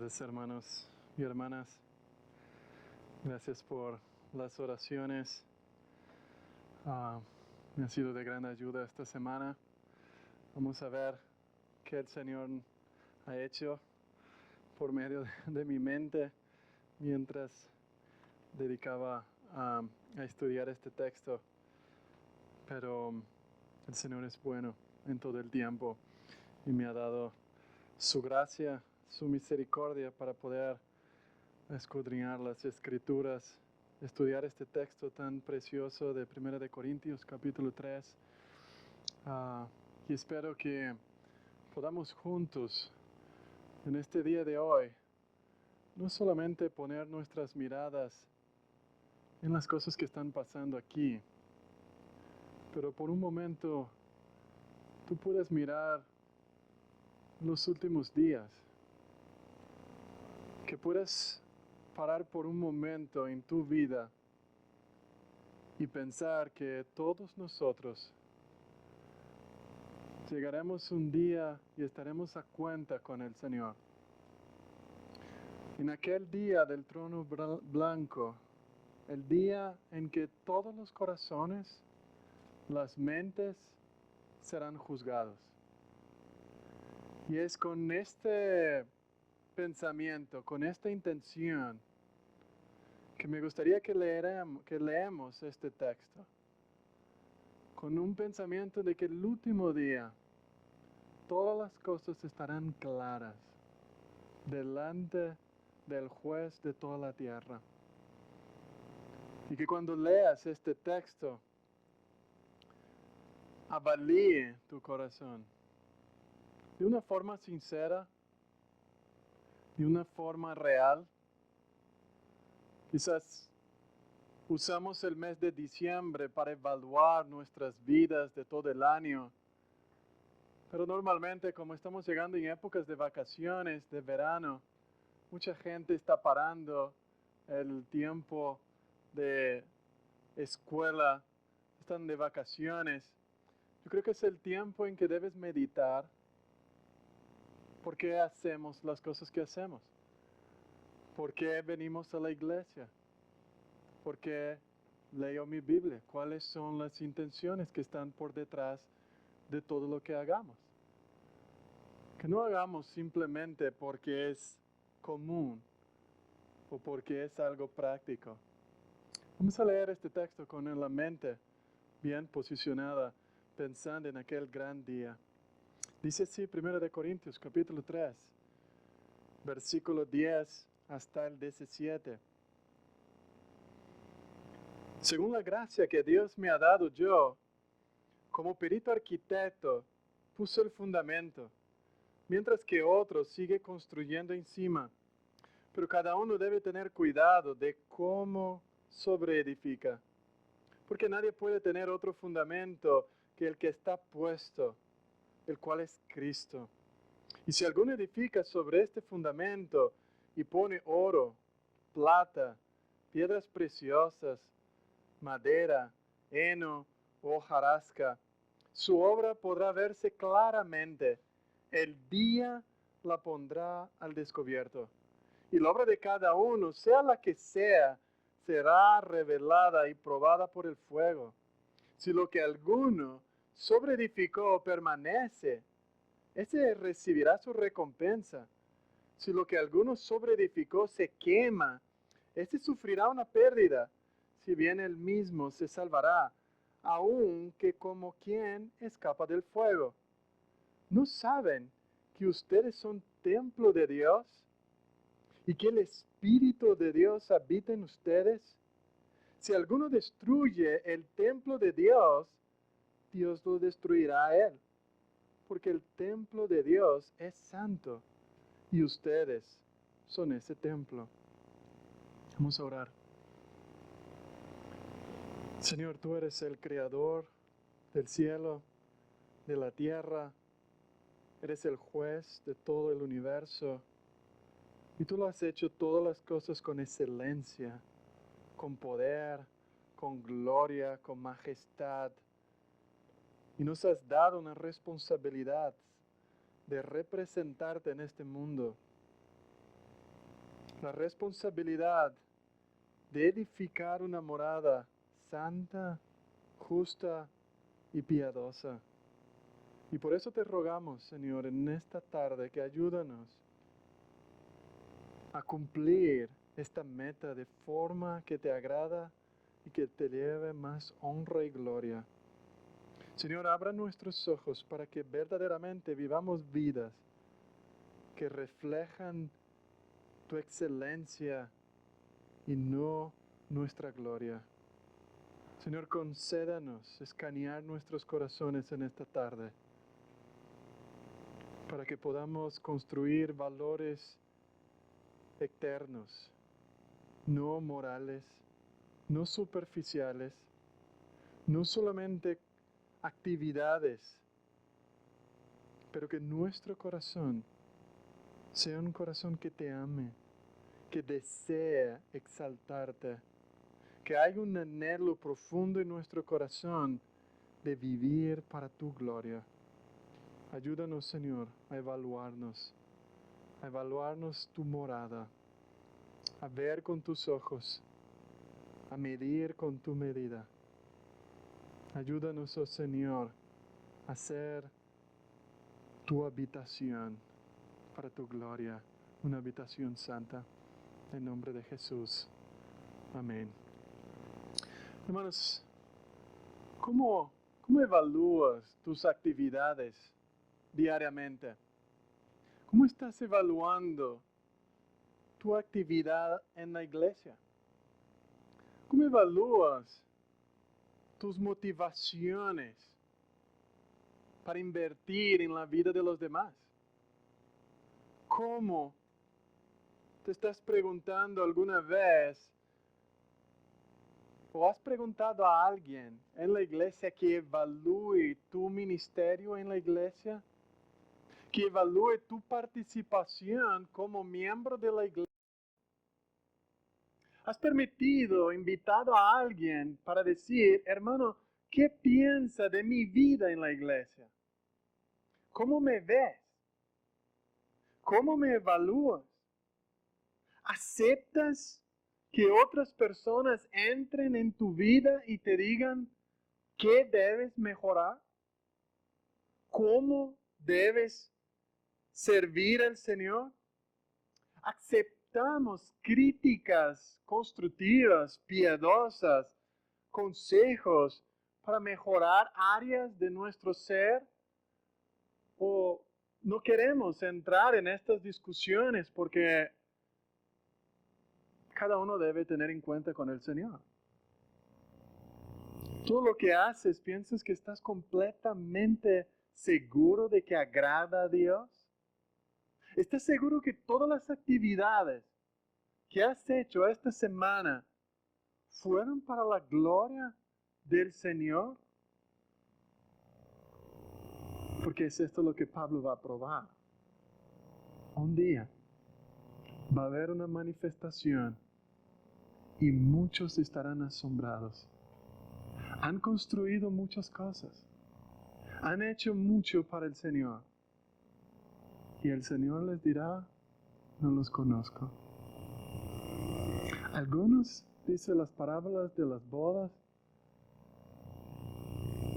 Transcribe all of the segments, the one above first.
tardes, hermanos y hermanas. Gracias por las oraciones. Me ha sido de gran ayuda esta semana. Vamos a ver qué el Señor ha hecho por medio de mi mente mientras dedicaba a estudiar este texto. Pero el Señor es bueno en todo el tiempo y me ha dado su gracia, su misericordia para poder escudriñar las Escrituras, estudiar este texto tan precioso de 1 de Corintios capítulo 3. Y espero que podamos juntos en este día de hoy no solamente poner nuestras miradas en las cosas que están pasando aquí, pero por un momento tú puedes mirar los últimos días, que puedas parar por un momento en tu vida y pensar que todos nosotros llegaremos un día y estaremos a cuenta con el Señor. En aquel día del trono blanco, el día en que todos los corazones, las mentes serán juzgados. Y es con este pensamiento, con esta intención, que me gustaría que leemos este texto. Con un pensamiento de que el último día, todas las cosas estarán claras delante del juez de toda la tierra. Y que cuando leas este texto, avalíe tu corazón de una forma sincera, de una forma real. Quizás usamos el mes de diciembre para evaluar nuestras vidas de todo el año. Pero normalmente, como estamos llegando en épocas de vacaciones, de verano, mucha gente está parando el tiempo de escuela, están de vacaciones. Yo creo que es el tiempo en que debes meditar por qué hacemos las cosas que hacemos, por qué venimos a la iglesia, por qué leo mi Biblia, cuáles son las intenciones que están por detrás de todo lo que hagamos. Que no hagamos simplemente porque es común o porque es algo práctico. Vamos a leer este texto con la mente bien posicionada, pensando en aquel gran día. Dice así, 1 de Corintios, capítulo 3, versículo 10 hasta el 17. Según la gracia que Dios me ha dado, yo, como perito arquitecto, puse el fundamento, mientras que otro sigue construyendo encima. Pero cada uno debe tener cuidado de cómo sobreedifica, porque nadie puede tener otro fundamento que el que está puesto, el cual es Cristo. Y si alguno edifica sobre este fundamento y pone oro, plata, piedras preciosas, madera, heno o hojarasca, su obra podrá verse claramente. El día la pondrá al descubierto. Y la obra de cada uno, sea la que sea, será revelada y probada por el fuego. Si lo que alguno sobreedificó permanece, ese recibirá su recompensa. Si lo que alguno sobreedificó se quema, ese sufrirá una pérdida, si bien él mismo se salvará, aunque como quien escapa del fuego. ¿No saben que ustedes son templo de Dios y que el Espíritu de Dios habita en ustedes? Si alguno destruye el templo de Dios, Dios lo destruirá a él, porque el templo de Dios es santo y ustedes son ese templo. Vamos a orar. Señor, tú eres el creador del cielo, de la tierra, eres el juez de todo el universo y tú lo has hecho todas las cosas con excelencia, con poder, con gloria, con majestad. Y nos has dado una responsabilidad de representarte en este mundo. la responsabilidad de edificar una morada santa, justa y piadosa. Y por eso te rogamos, Señor, en esta tarde que ayúdanos a cumplir esta meta de forma que te agrada y que te lleve más honra y gloria. Señor, abra nuestros ojos para que verdaderamente vivamos vidas que reflejan tu excelencia y no nuestra gloria. Señor, concédanos escanear nuestros corazones en esta tarde para que podamos construir valores eternos, no morales, no superficiales, no solamente actividades, pero que nuestro corazón sea un corazón que te ame, que desea exaltarte, que hay un anhelo profundo en nuestro corazón de vivir para tu gloria. Ayúdanos, Señor, a evaluarnos tu morada, a ver con tus ojos, a medir con tu medida. Ayúdanos, oh Señor, a hacer tu habitación para tu gloria, una habitación santa. En nombre de Jesús. Amén. Hermanos, ¿cómo evalúas tus actividades diariamente? ¿Cómo estás evaluando tu actividad en la iglesia? ¿Cómo evalúas tus motivaciones para invertir en la vida de los demás? ¿Cómo te estás preguntando alguna vez o has preguntado a alguien en la iglesia que evalúe tu ministerio en la iglesia? Que evalúe tu participación como miembro de la iglesia. ¿Has invitado a alguien para decir, hermano, qué piensa de mi vida en la iglesia? ¿Cómo me ves? ¿Cómo me evalúas? ¿Aceptas que otras personas entren en tu vida y te digan qué debes mejorar? ¿Cómo debes servir al Señor? ¿Aceptamos críticas constructivas, piadosas, consejos para mejorar áreas de nuestro ser? ¿O no queremos entrar en estas discusiones porque cada uno debe tener en cuenta con el Señor? Todo lo que haces, ¿piensas que estás completamente seguro de que agrada a Dios? ¿Estás seguro que todas las actividades que has hecho esta semana fueron para la gloria del Señor? Porque es esto lo que Pablo va a probar. Un día va a haber una manifestación y muchos estarán asombrados. Han construido muchas cosas. Han hecho mucho para el Señor. Y el Señor les dirá, no los conozco. Algunos, dice las parábolas de las bodas,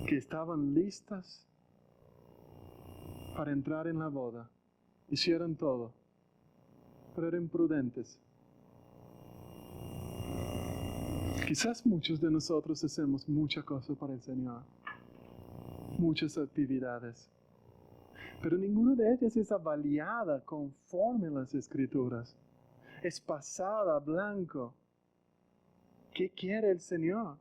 que estaban listas para entrar en la boda. Hicieron todo, pero eran prudentes. Quizás muchos de nosotros hacemos muchas cosas para el Señor, muchas actividades, pero ninguna de ellas es avaliada conforme a las Escrituras. Es pasada a blanco. ¿Qué quiere el Señor?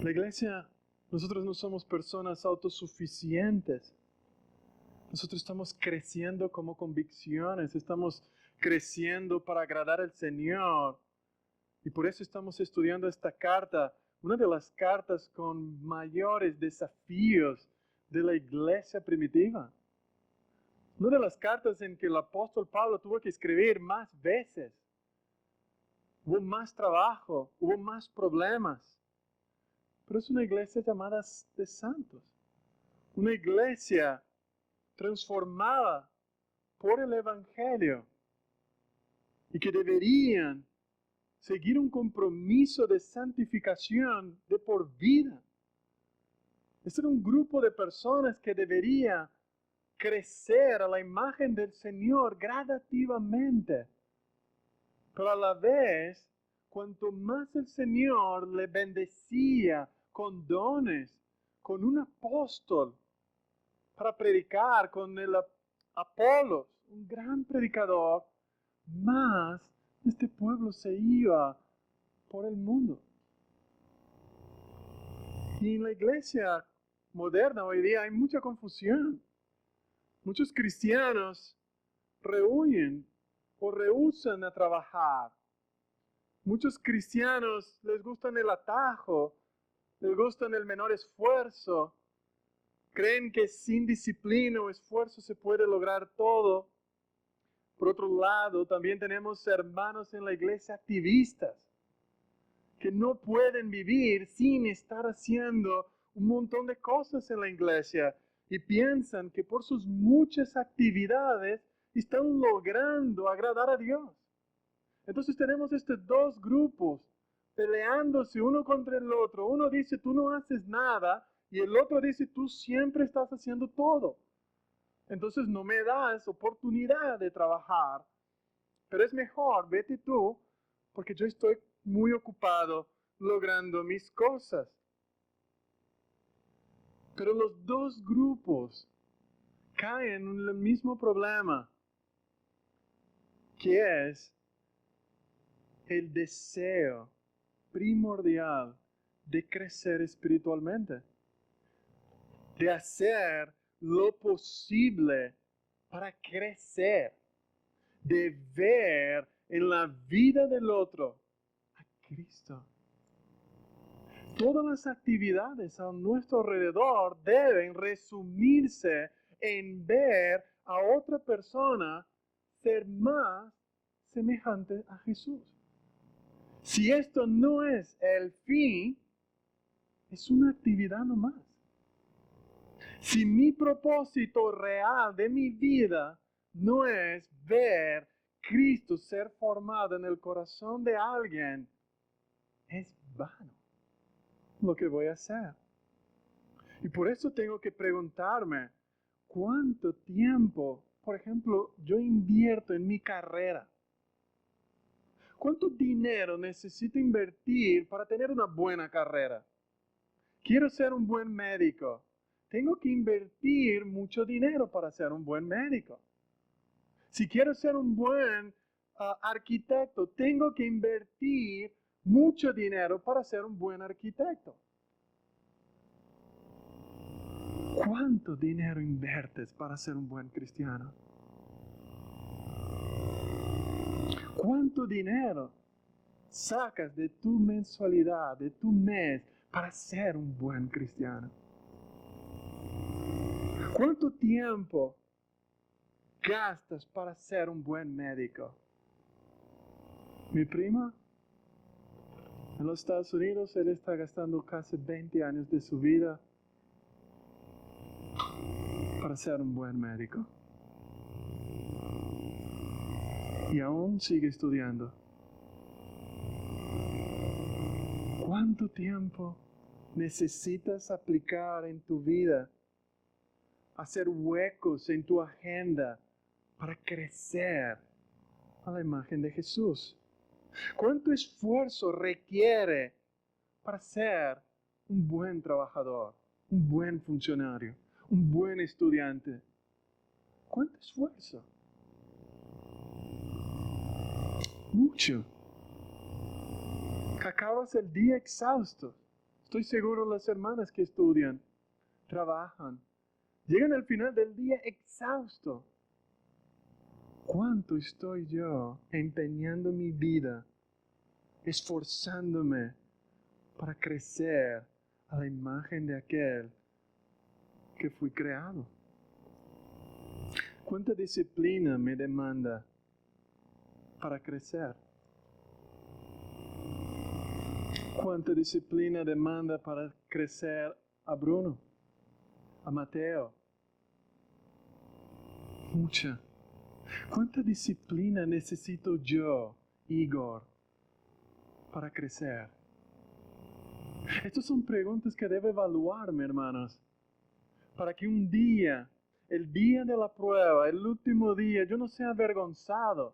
La iglesia, nosotros no somos personas autosuficientes. Nosotros estamos creciendo como convicciones, estamos creciendo para agradar al Señor. Y por eso estamos estudiando esta carta, una de las cartas con mayores desafíos de la iglesia primitiva. Una de las cartas en que el apóstol Pablo tuvo que escribir más veces. Hubo más trabajo, hubo más problemas. Pero es una iglesia llamada de santos. Una iglesia transformada por el Evangelio y que deberían seguir un compromiso de santificación de por vida. Este era un grupo de personas que debería crecer a la imagen del Señor gradativamente. Pero a la vez, cuanto más el Señor le bendecía con dones, con un apóstol para predicar, con el Apolos, un gran predicador, más este pueblo se iba por el mundo. Y en la iglesia moderna hoy día hay mucha confusión. Muchos cristianos rehuyen o rehúsan a trabajar. Muchos cristianos les gustan el atajo, les gustan el menor esfuerzo. Creen que sin disciplina o esfuerzo se puede lograr todo. Por otro lado, también tenemos hermanos en la iglesia activistas que no pueden vivir sin estar haciendo un montón de cosas en la iglesia y piensan que por sus muchas actividades están logrando agradar a Dios. Entonces tenemos estos dos grupos peleándose uno contra el otro. Uno dice, tú no haces nada, y el otro dice, tú siempre estás haciendo todo. Entonces no me das oportunidad de trabajar, pero es mejor, vete tú, porque yo estoy muy ocupado logrando mis cosas. Pero los dos grupos caen en el mismo problema, que es el deseo primordial de crecer espiritualmente, de hacer lo posible para crecer, de ver en la vida del otro a Cristo. Todas las actividades a nuestro alrededor deben resumirse en ver a otra persona ser más semejante a Jesús. Si esto no es el fin, es una actividad nomás. Si mi propósito real de mi vida no es ver Cristo ser formado en el corazón de alguien, es vano lo que voy a hacer. Y por eso tengo que preguntarme, ¿cuánto tiempo, por ejemplo, yo invierto en mi carrera? ¿Cuánto dinero necesito invertir para tener una buena carrera? Quiero ser un buen médico. Tengo que invertir mucho dinero para ser un buen médico. Si quiero ser un buen arquitecto, tengo que invertir mucho dinero para ser un buen arquitecto. ¿Cuánto dinero inviertes para ser un buen cristiano? ¿Cuánto dinero sacas de tu mensualidad, de tu mes, para ser un buen cristiano? ¿Cuánto tiempo gastas para ser un buen médico? Mi prima, en los Estados Unidos, él está gastando casi 20 años de su vida para ser un buen médico. Y aún sigue estudiando. ¿Cuánto tiempo necesitas aplicar en tu vida, hacer huecos en tu agenda para crecer a la imagen de Jesús? ¿Cuánto esfuerzo requiere para ser un buen trabajador, un buen funcionario, un buen estudiante? ¿Cuánto esfuerzo? Mucho. Acabas el día exhausto. Estoy seguro las hermanas que estudian, trabajan, llegan al final del día exhausto. ¿Cuánto estoy yo empeñando mi vida, esforzándome para crecer a la imagen de aquel que fui creado? ¿Cuánta disciplina me demanda para crecer? ¿Cuánta disciplina demanda para crecer a Bruno, a Mateo? Mucha. ¿Cuánta disciplina necesito yo, Igor, para crecer? Estas son preguntas que debo evaluarme, hermanos, para que un día, el día de la prueba, el último día, yo no sea avergonzado.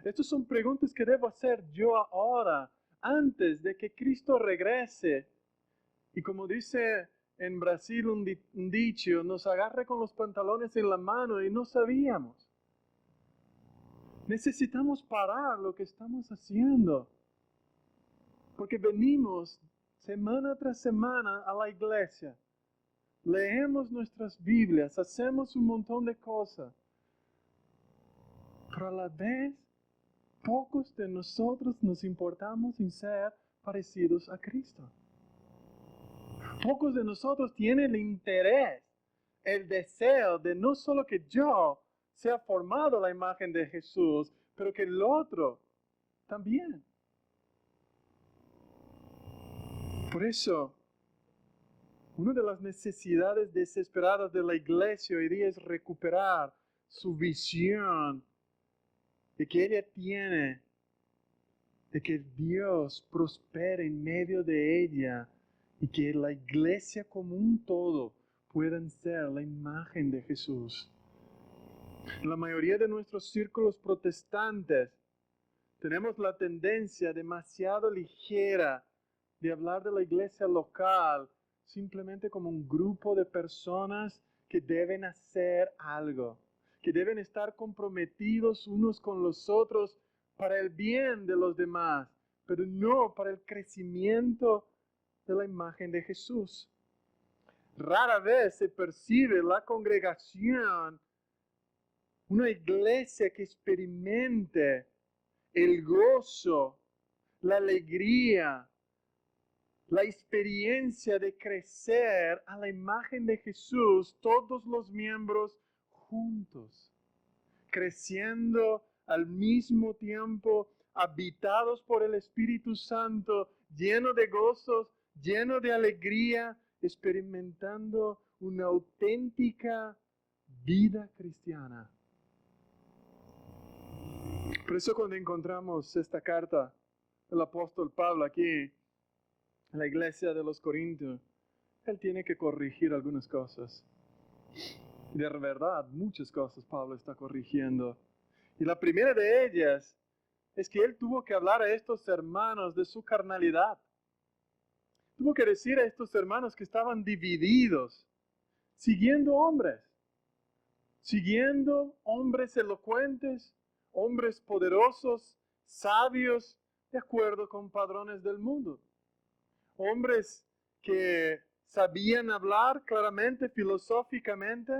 Estas son preguntas que debo hacer yo ahora, antes de que Cristo regrese. Y como dice en Brasil un dicho, nos agarre con los pantalones en la mano y no sabíamos. Necesitamos parar lo que estamos haciendo. Porque venimos semana tras semana a la iglesia. Leemos nuestras Biblias, hacemos un montón de cosas. Pero a la vez, pocos de nosotros nos importamos en ser parecidos a Cristo. Pocos de nosotros tienen el interés, el deseo de no solo que yo sea formado a la imagen de Jesús, pero que el otro también. Por eso, una de las necesidades desesperadas de la iglesia hoy día es recuperar su visión de que ella tiene, de que Dios prospere en medio de ella y que la iglesia como un todo puedan ser la imagen de Jesús. En la mayoría de nuestros círculos protestantes tenemos la tendencia demasiado ligera de hablar de la iglesia local simplemente como un grupo de personas que deben hacer algo, que deben estar comprometidos unos con los otros para el bien de los demás, pero no para el crecimiento de la imagen de Jesús. Rara vez se percibe la congregación, una iglesia que experimente el gozo, la alegría, la experiencia de crecer a la imagen de Jesús, todos los miembros juntos, creciendo al mismo tiempo, habitados por el Espíritu Santo, lleno de gozos, lleno de alegría, experimentando una auténtica vida cristiana. Por eso cuando encontramos esta carta del apóstol Pablo aquí, en la iglesia de los Corintios, él tiene que corregir algunas cosas. De verdad, muchas cosas Pablo está corrigiendo. Y la primera de ellas es que él tuvo que hablar a estos hermanos de su carnalidad. Tuvo que decir a estos hermanos que estaban divididos, siguiendo hombres elocuentes, hombres poderosos, sabios, de acuerdo con padrones del mundo. Hombres que sabían hablar claramente, filosóficamente,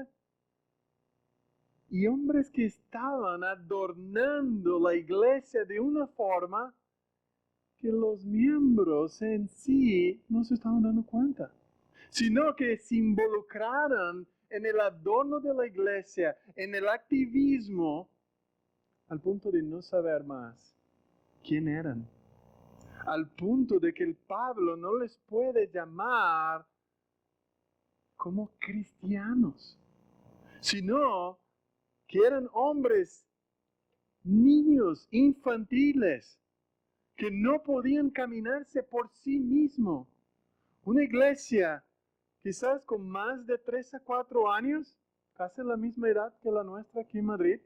y hombres que estaban adornando la iglesia de una forma que los miembros en sí no se estaban dando cuenta, sino que se involucraron en el adorno de la iglesia, en el activismo, al punto de no saber más quién eran. Al punto de que el Pablo no les puede llamar como cristianos, sino que eran hombres, niños, infantiles, que no podían caminarse por sí mismos. Una iglesia, quizás con más de 3 a 4 años, casi la misma edad que la nuestra aquí en Madrid,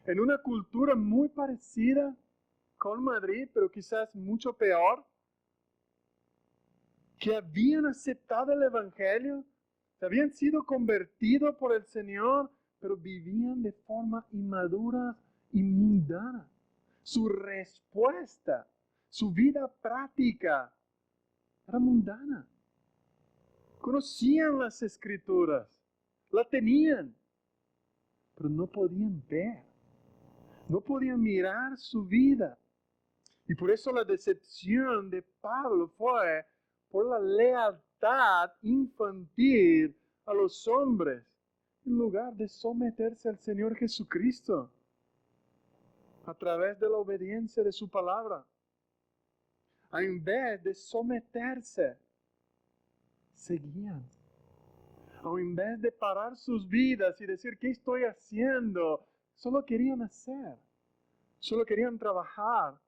en una cultura muy parecida con Madrid, pero quizás mucho peor, que habían aceptado el Evangelio, habían sido convertidos por el Señor, pero vivían de forma inmadura y mundana. Su respuesta, su vida práctica, era mundana. Conocían las Escrituras, la tenían, pero no podían ver, no podían mirar su vida. Y por eso la decepción de Pablo fue por la lealtad infantil a los hombres, en lugar de someterse al Señor Jesucristo a través de la obediencia de su palabra. En vez de someterse, seguían. O en vez de parar sus vidas y decir, ¿qué estoy haciendo? Solo querían hacer. Solo querían trabajar.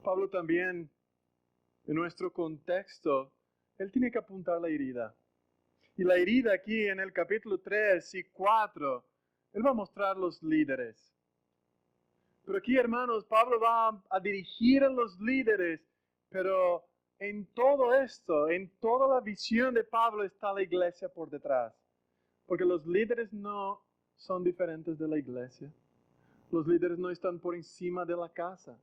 Pablo también, en nuestro contexto, él tiene que apuntar la herida. Y la herida aquí en el capítulo 3 y 4, él va a mostrar los líderes. Pero aquí, hermanos, Pablo va a dirigir a los líderes, pero en todo esto, en toda la visión de Pablo está la iglesia por detrás. Porque los líderes no son diferentes de la iglesia. Los líderes no están por encima de la casa.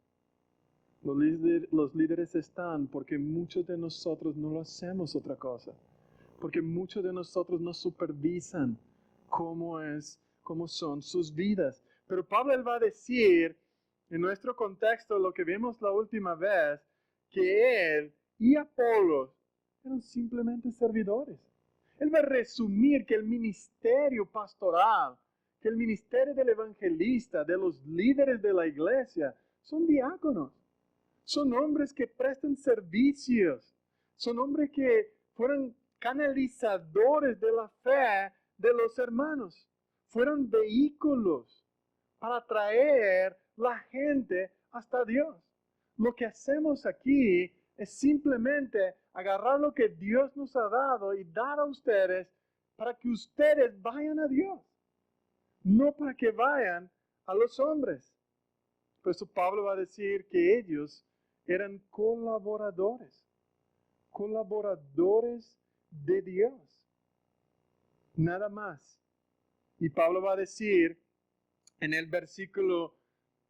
Los líderes están porque muchos de nosotros no lo hacemos otra cosa. Porque muchos de nosotros no supervisan cómo son sus vidas. Pero Pablo él va a decir, en nuestro contexto, lo que vimos la última vez, que él y Apolos eran simplemente servidores. Él va a resumir que el ministerio pastoral, que el ministerio del evangelista, de los líderes de la iglesia, son diáconos. Son hombres que prestan servicios. Son hombres que fueron canalizadores de la fe de los hermanos. Fueron vehículos para traer la gente hasta Dios. Lo que hacemos aquí es simplemente agarrar lo que Dios nos ha dado y dar a ustedes para que ustedes vayan a Dios. No para que vayan a los hombres. Por eso Pablo va a decir que ellos eran colaboradores de Dios. Nada más. Y Pablo va a decir en el versículo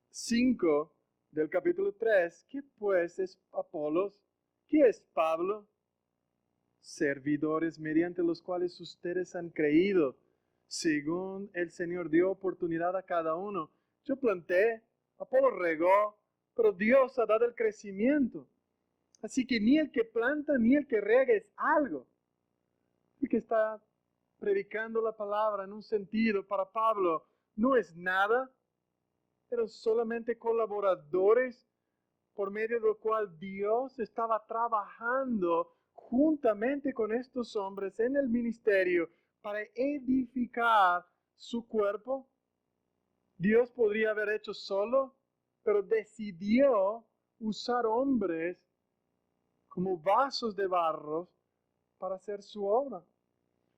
5 del capítulo 3, ¿qué pues es Apolos? ¿Qué es Pablo? Servidores mediante los cuales ustedes han creído, según el Señor dio oportunidad a cada uno. Yo planté, Apolo regó, pero Dios ha dado el crecimiento. Así que ni el que planta ni el que riega es algo. El que está predicando la palabra en un sentido para Pablo no es nada. Eran solamente colaboradores por medio del cual Dios estaba trabajando juntamente con estos hombres en el ministerio para edificar su cuerpo. Dios podría haber hecho solo, pero decidió usar hombres como vasos de barro para hacer su obra.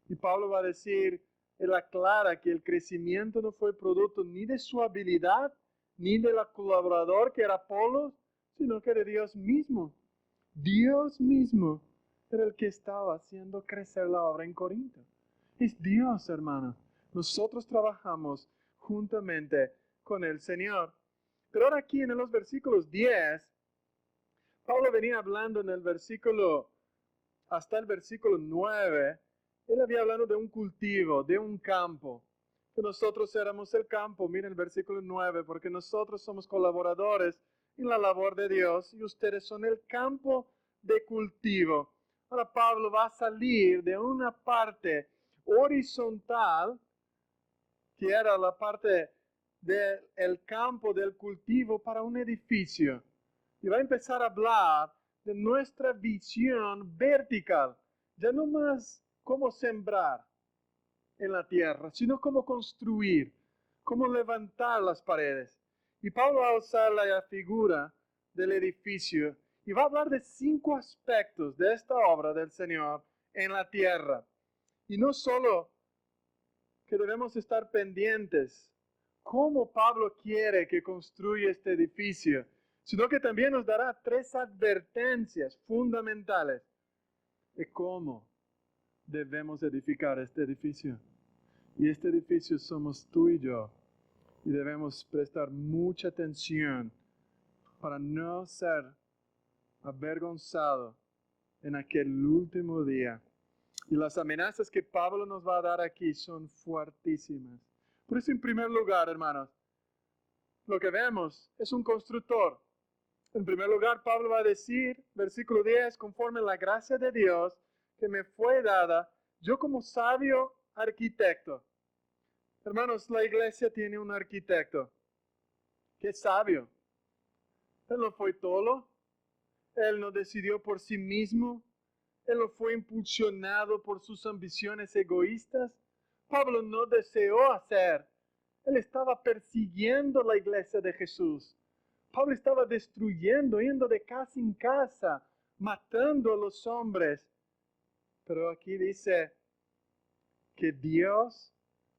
Y Pablo va a decir, él aclara que el crecimiento no fue producto ni de su habilidad, ni del colaborador que era Apolos, sino que de Dios mismo. Dios mismo era el que estaba haciendo crecer la obra en Corinto. Es Dios, hermanos. Nosotros trabajamos juntamente con el Señor. Pero ahora aquí en los versículos 10, Pablo venía hablando en el versículo, hasta el versículo 9, él había hablado de un cultivo, de un campo, que nosotros éramos el campo, miren el versículo 9, porque nosotros somos colaboradores en la labor de Dios y ustedes son el campo de cultivo. Ahora Pablo va a salir de una parte horizontal, que era la parte del campo del cultivo para un edificio. Y va a empezar a hablar de nuestra visión vertical, ya no más cómo sembrar en la tierra, sino cómo construir, cómo levantar las paredes. Y Pablo va a usar la figura del edificio y va a hablar de 5 aspectos de esta obra del Señor en la tierra. Y no solo que debemos estar pendientes cómo Pablo quiere que construya este edificio, sino que también nos dará 3 advertencias fundamentales de cómo debemos edificar este edificio. Y este edificio somos tú y yo. Y debemos prestar mucha atención para no ser avergonzados en aquel último día. Y las amenazas que Pablo nos va a dar aquí son fuertísimas. Por eso, en primer lugar, hermanos, lo que vemos es un constructor. En primer lugar, Pablo va a decir, versículo 10, conforme la gracia de Dios que me fue dada, yo como sabio arquitecto. Hermanos, la iglesia tiene un arquitecto que es sabio. Él no fue tolo. Él no decidió por sí mismo. Él no fue impulsionado por sus ambiciones egoístas. Pablo no deseó hacer. Él estaba persiguiendo la iglesia de Jesús. Pablo estaba destruyendo, yendo de casa en casa, matando a los hombres. Pero aquí dice que Dios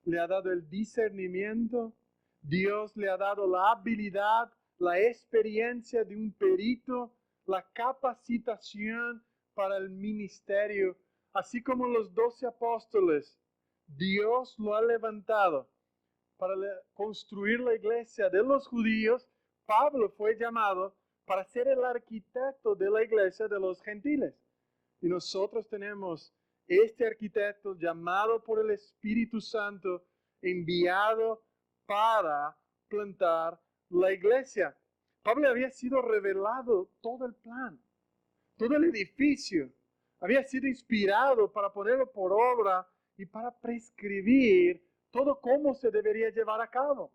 le ha dado el discernimiento, Dios le ha dado la habilidad, la experiencia de un perito, la capacitación para el ministerio, así como los 12 apóstoles. Dios lo ha levantado para construir la iglesia de los judíos. Pablo fue llamado para ser el arquitecto de la iglesia de los gentiles. Y nosotros tenemos este arquitecto llamado por el Espíritu Santo, enviado para plantar la iglesia. Pablo había sido revelado todo el plan, todo el edificio. Había sido inspirado para ponerlo por obra y para prescribir todo cómo se debería llevar a cabo.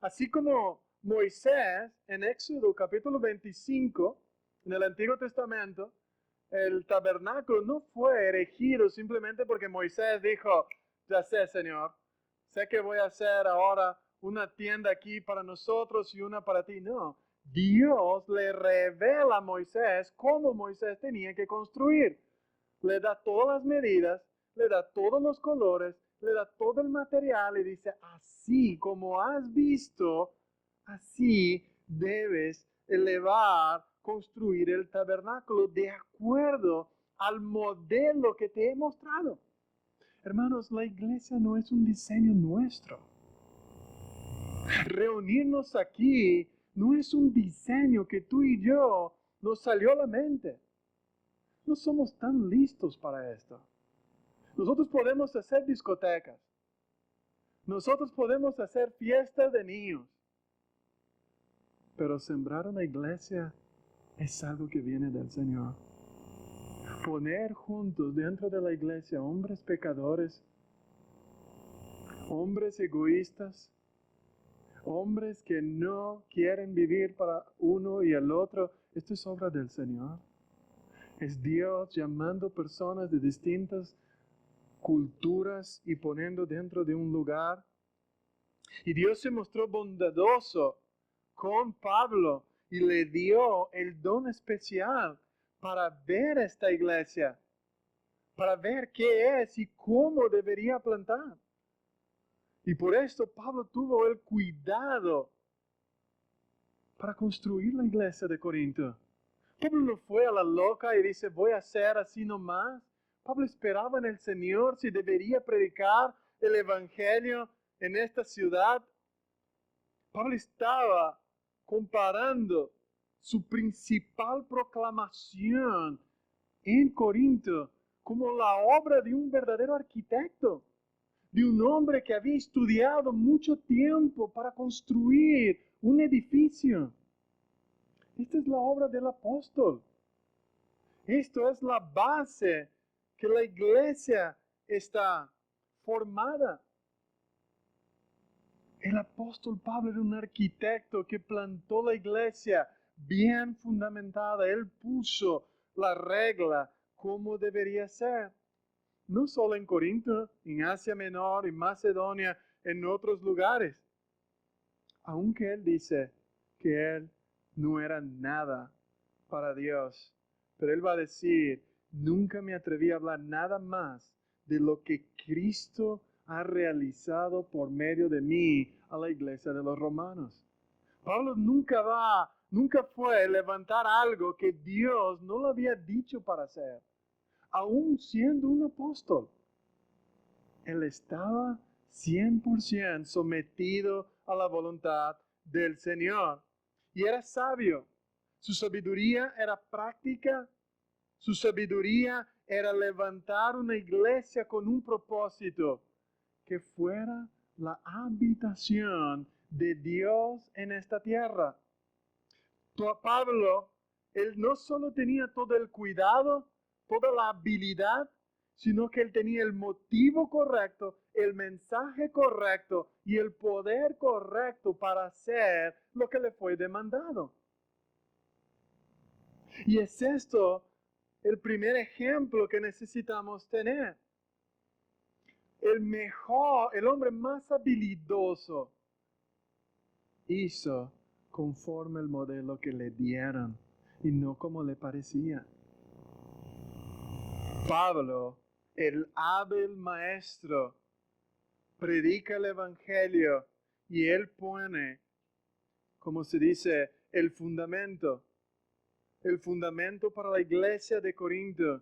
Así como Moisés en Éxodo capítulo 25, en el Antiguo Testamento, el tabernáculo no fue erigido simplemente porque Moisés dijo, ya sé, Señor, sé que voy a hacer ahora una tienda aquí para nosotros y una para ti. No, Dios le revela a Moisés cómo Moisés tenía que construir. Le da todas las medidas, le da todos los colores, le da todo el material y dice, así como has visto, así debes elevar, construir el tabernáculo de acuerdo al modelo que te he mostrado. Hermanos, la iglesia no es un diseño nuestro. Reunirnos aquí no es un diseño que tú y yo nos salió a la mente. No somos tan listos para esto. Nosotros podemos hacer discotecas. Nosotros podemos hacer fiestas de niños. Pero sembrar una iglesia es algo que viene del Señor. Poner juntos dentro de la iglesia hombres pecadores, hombres egoístas, hombres que no quieren vivir para uno y el otro, esto es obra del Señor. Es Dios llamando personas de distintas culturas y poniendo dentro de un lugar. Y Dios se mostró bondadoso con Pablo y le dio el don especial para ver esta iglesia, para ver qué es y cómo debería plantar. Y por esto Pablo tuvo el cuidado para construir la iglesia de Corinto. Pablo no fue a la loca y dice, voy a hacer así nomás. Pablo esperaba en el Señor si debería predicar el Evangelio en esta ciudad. Pablo estaba comparando su principal proclamación en Corinto como la obra de un verdadero arquitecto, de un hombre que había estudiado mucho tiempo para construir un edificio. Esta es la obra del apóstol. Esto es la base que la iglesia está formada. El apóstol Pablo era un arquitecto que plantó la iglesia bien fundamentada. Él puso la regla como debería ser. No solo en Corinto, en Asia Menor, en Macedonia, en otros lugares. Aunque él dice que él no era nada para Dios. Pero él va a decir, nunca me atreví a hablar nada más de lo que Cristo ha realizado por medio de mí a la iglesia de los romanos. Pablo nunca fue a levantar algo que Dios no lo había dicho para hacer, aún siendo un apóstol. Él estaba 100% sometido a la voluntad del Señor. Y era sabio. Su sabiduría era práctica. Su sabiduría era levantar una iglesia con un propósito, que fuera la habitación de Dios en esta tierra. Pablo, él no solo tenía todo el cuidado, toda la habilidad, sino que él tenía el motivo correcto, el mensaje correcto y el poder correcto para hacer lo que le fue demandado. Y es esto el primer ejemplo que necesitamos tener. El hombre más habilidoso hizo conforme el modelo que le dieron y no como le parecía. Pablo, el hábil maestro, predica el evangelio y él pone, como se dice, el fundamento para la iglesia de Corinto.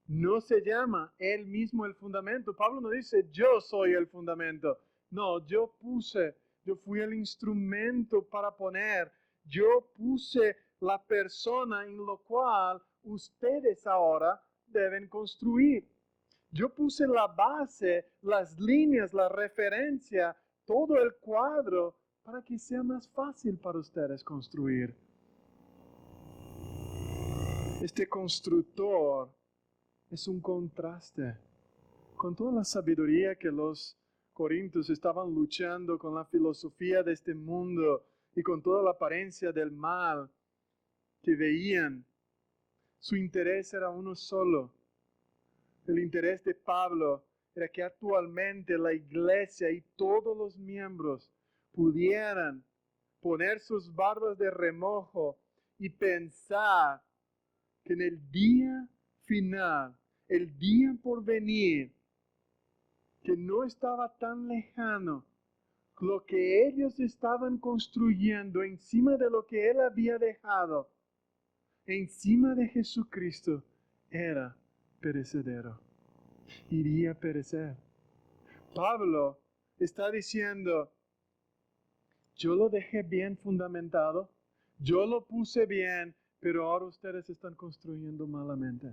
No se llama él mismo el fundamento. Pablo no dice yo soy el fundamento. No, yo fui el instrumento para poner. Yo puse la persona en lo cual ustedes ahora deben construir. Yo puse la base, las líneas, la referencia, todo el cuadro para que sea más fácil para ustedes construir. Este constructor es un contraste con toda la sabiduría que los corintios estaban luchando con la filosofía de este mundo y con toda la apariencia del mal que veían. Su interés era uno solo. El interés de Pablo era que actualmente la iglesia y todos los miembros pudieran poner sus barbas de remojo y pensar que en el día final, el día por venir, que no estaba tan lejano, lo que ellos estaban construyendo encima de lo que Él había dejado, encima de Jesucristo, era perecedero. Iría a perecer. Pablo está diciendo, yo lo dejé bien fundamentado, yo lo puse bien, pero ahora ustedes están construyendo malamente.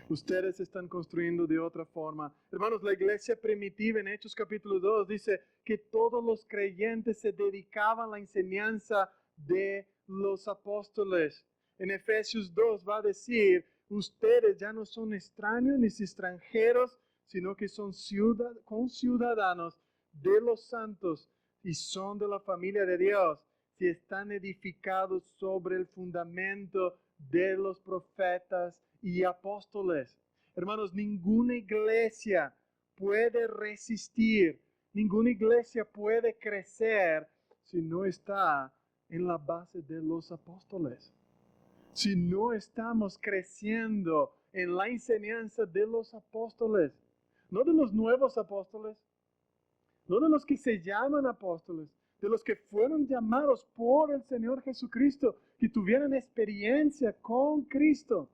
Ustedes están construyendo de otra forma. Hermanos, la iglesia primitiva en Hechos capítulo 2 dice que todos los creyentes se dedicaban a la enseñanza de los apóstoles. En Efesios 2 va a decir, ustedes ya no son extraños ni extranjeros, sino que son conciudadanos de los santos y son de la familia de Dios, si están edificados sobre el fundamento de los profetas y apóstoles. Hermanos, ninguna iglesia puede resistir, ninguna iglesia puede crecer si no está en la base de los apóstoles. Si no estamos creciendo en la enseñanza de los apóstoles, no de los nuevos apóstoles, no de los que se llaman apóstoles, de los que fueron llamados por el Señor Jesucristo, que tuvieron experiencia con Cristo,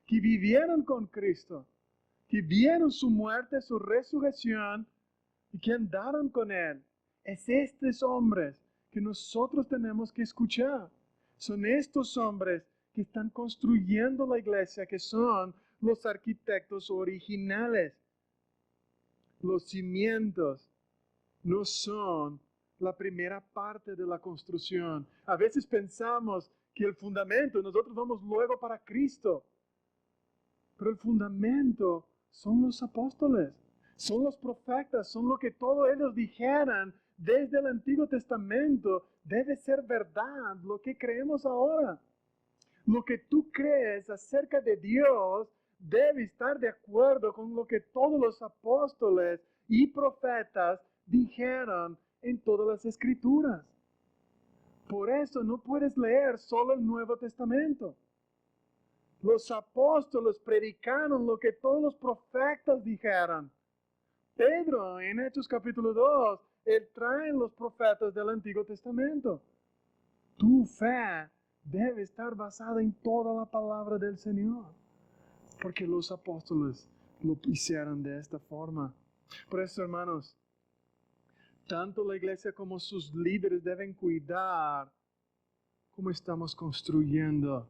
que vivieron con Cristo, que vieron su muerte, su resurrección y que andaron con Él. Es estos hombres que nosotros tenemos que escuchar. Son estos hombres que están construyendo la iglesia, que son los arquitectos originales. Los cimientos no son la primera parte de la construcción. A veces pensamos que el fundamento, nosotros vamos luego para Cristo. Pero el fundamento son los apóstoles, son los profetas, son lo que todos ellos dijeran desde el Antiguo Testamento. Debe ser verdad lo que creemos ahora. Lo que tú crees acerca de Dios debe estar de acuerdo con lo que todos los apóstoles y profetas dijeron en todas las Escrituras. Por eso no puedes leer solo el Nuevo Testamento. Los apóstoles predicaron lo que todos los profetas dijeron. Pedro, en Hechos capítulo 2, él trae los profetas del Antiguo Testamento. Tu fe debe estar basada en toda la palabra del Señor, porque los apóstoles lo hicieron de esta forma. Por eso, hermanos, tanto la iglesia como sus líderes deben cuidar cómo estamos construyendo.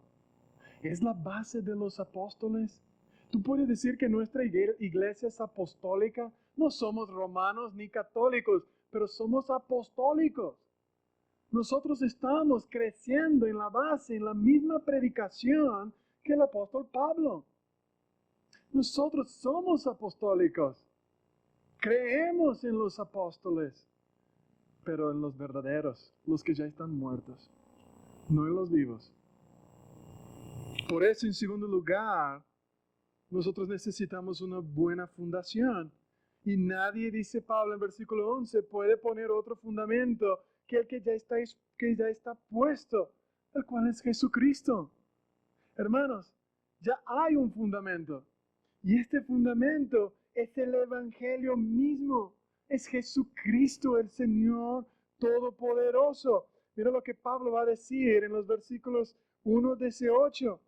¿Es la base de los apóstoles? ¿Tú puedes decir que nuestra iglesia es apostólica? No somos romanos ni católicos, pero somos apostólicos. Nosotros estamos creciendo en la base, en la misma predicación que el apóstol Pablo. Nosotros somos apostólicos. Creemos en los apóstoles, pero en los verdaderos, los que ya están muertos, no en los vivos. Por eso, en segundo lugar, Nosotros necesitamos una buena fundación. Y nadie, dice Pablo en versículo 11, puede poner otro fundamento que el que ya está puesto, el cual es Jesucristo. Hermanos, ya hay un fundamento. Y este fundamento es el Evangelio mismo. Es Jesucristo, el Señor Todopoderoso. Mira lo que Pablo va a decir en los versículos 1 de 8.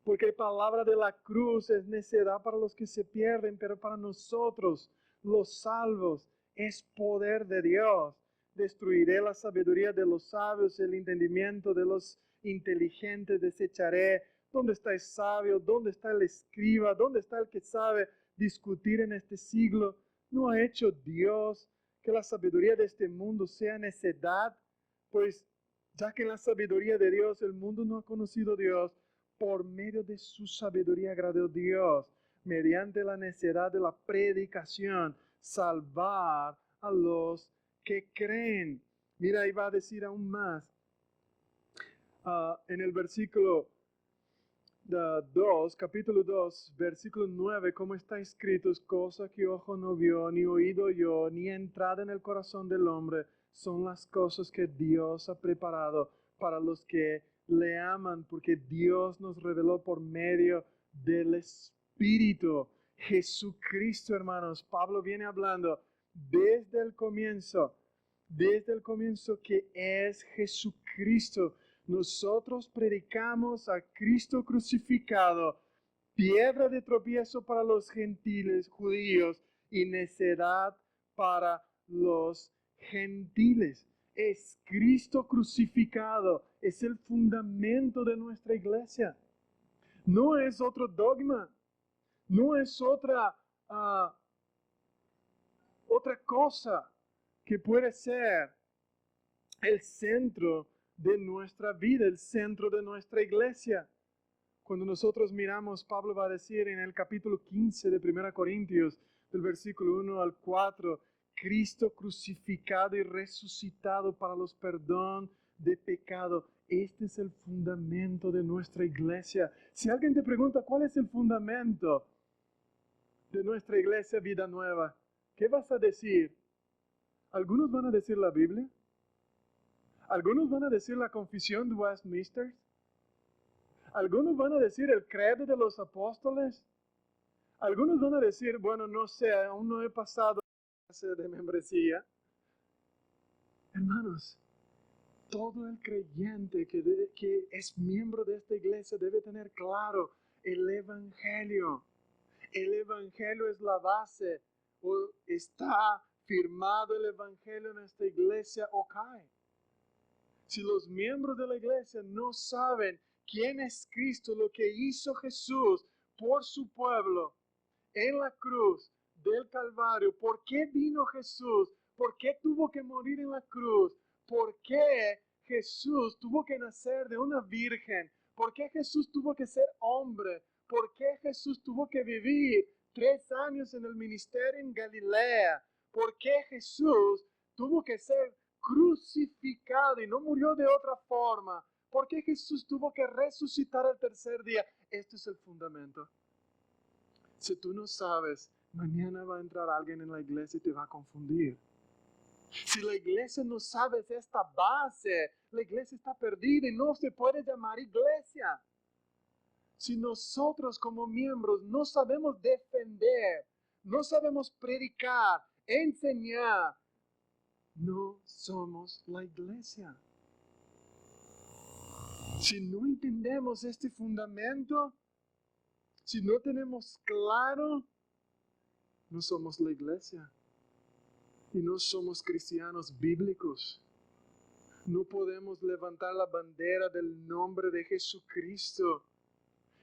Porque la palabra de la cruz es necedad para los que se pierden, pero para nosotros, los salvos, es poder de Dios. Destruiré la sabiduría de los sabios, el entendimiento de los inteligentes desecharé. ¿Dónde está el sabio? ¿Dónde está el escriba? ¿Dónde está el que sabe discutir en este siglo? ¿No ha hecho Dios que la sabiduría de este mundo sea necedad? Pues ya que en la sabiduría de Dios el mundo no ha conocido a Dios, por medio de su sabiduría agradó Dios, mediante la necedad de la predicación, salvar a los que creen. Mira, ahí va a decir aún más. En el versículo 2, capítulo 2, versículo 9, como está escrito, es cosa que ojo no vio, ni oído yo, ni entrada en el corazón del hombre, son las cosas que Dios ha preparado para los que le aman, porque Dios nos reveló por medio del Espíritu. Jesucristo, hermanos, Pablo viene hablando desde el comienzo que es Jesucristo. Nosotros predicamos a Cristo crucificado, piedra de tropiezo para los gentiles judíos y necedad para los gentiles. Es Cristo crucificado, es el fundamento de nuestra iglesia. No es otro dogma, no es otra cosa que puede ser el centro de nuestra vida, el centro de nuestra iglesia. Cuando nosotros miramos, Pablo va a decir en el capítulo 15 de 1 Corintios, del versículo 1 al 4, Cristo crucificado y resucitado para los perdón de pecado. Este es el fundamento de nuestra iglesia. Si alguien te pregunta cuál es el fundamento de nuestra iglesia Vida Nueva, ¿qué vas a decir? Algunos van a decir la Biblia. Algunos van a decir la confesión de Westminster. Algunos van a decir el credo de los apóstoles. Algunos van a decir, bueno, no sé, aún no he pasado la clase de membresía. Hermanos, todo el creyente que es miembro de esta iglesia debe tener claro el Evangelio. El Evangelio es la base, o está firmado el Evangelio en esta iglesia o cae. Si los miembros de la iglesia no saben quién es Cristo, lo que hizo Jesús por su pueblo en la cruz del Calvario, por qué vino Jesús, por qué tuvo que morir en la cruz, por qué Jesús tuvo que nacer de una virgen, por qué Jesús tuvo que ser hombre, por qué Jesús tuvo que vivir 3 años en el ministerio en Galilea, por qué Jesús tuvo que ser crucificado y no murió de otra forma, por qué Jesús tuvo que resucitar el tercer día. Este es el fundamento. Si tú no sabes, mañana va a entrar alguien en la iglesia y te va a confundir. Si la iglesia no sabe esta base, la iglesia está perdida y no se puede llamar iglesia. Si nosotros como miembros no sabemos defender, no sabemos predicar, enseñar, no somos la iglesia. Si no entendemos este fundamento, si no tenemos claro, no somos la iglesia. Y no somos cristianos bíblicos. No podemos levantar la bandera del nombre de Jesucristo.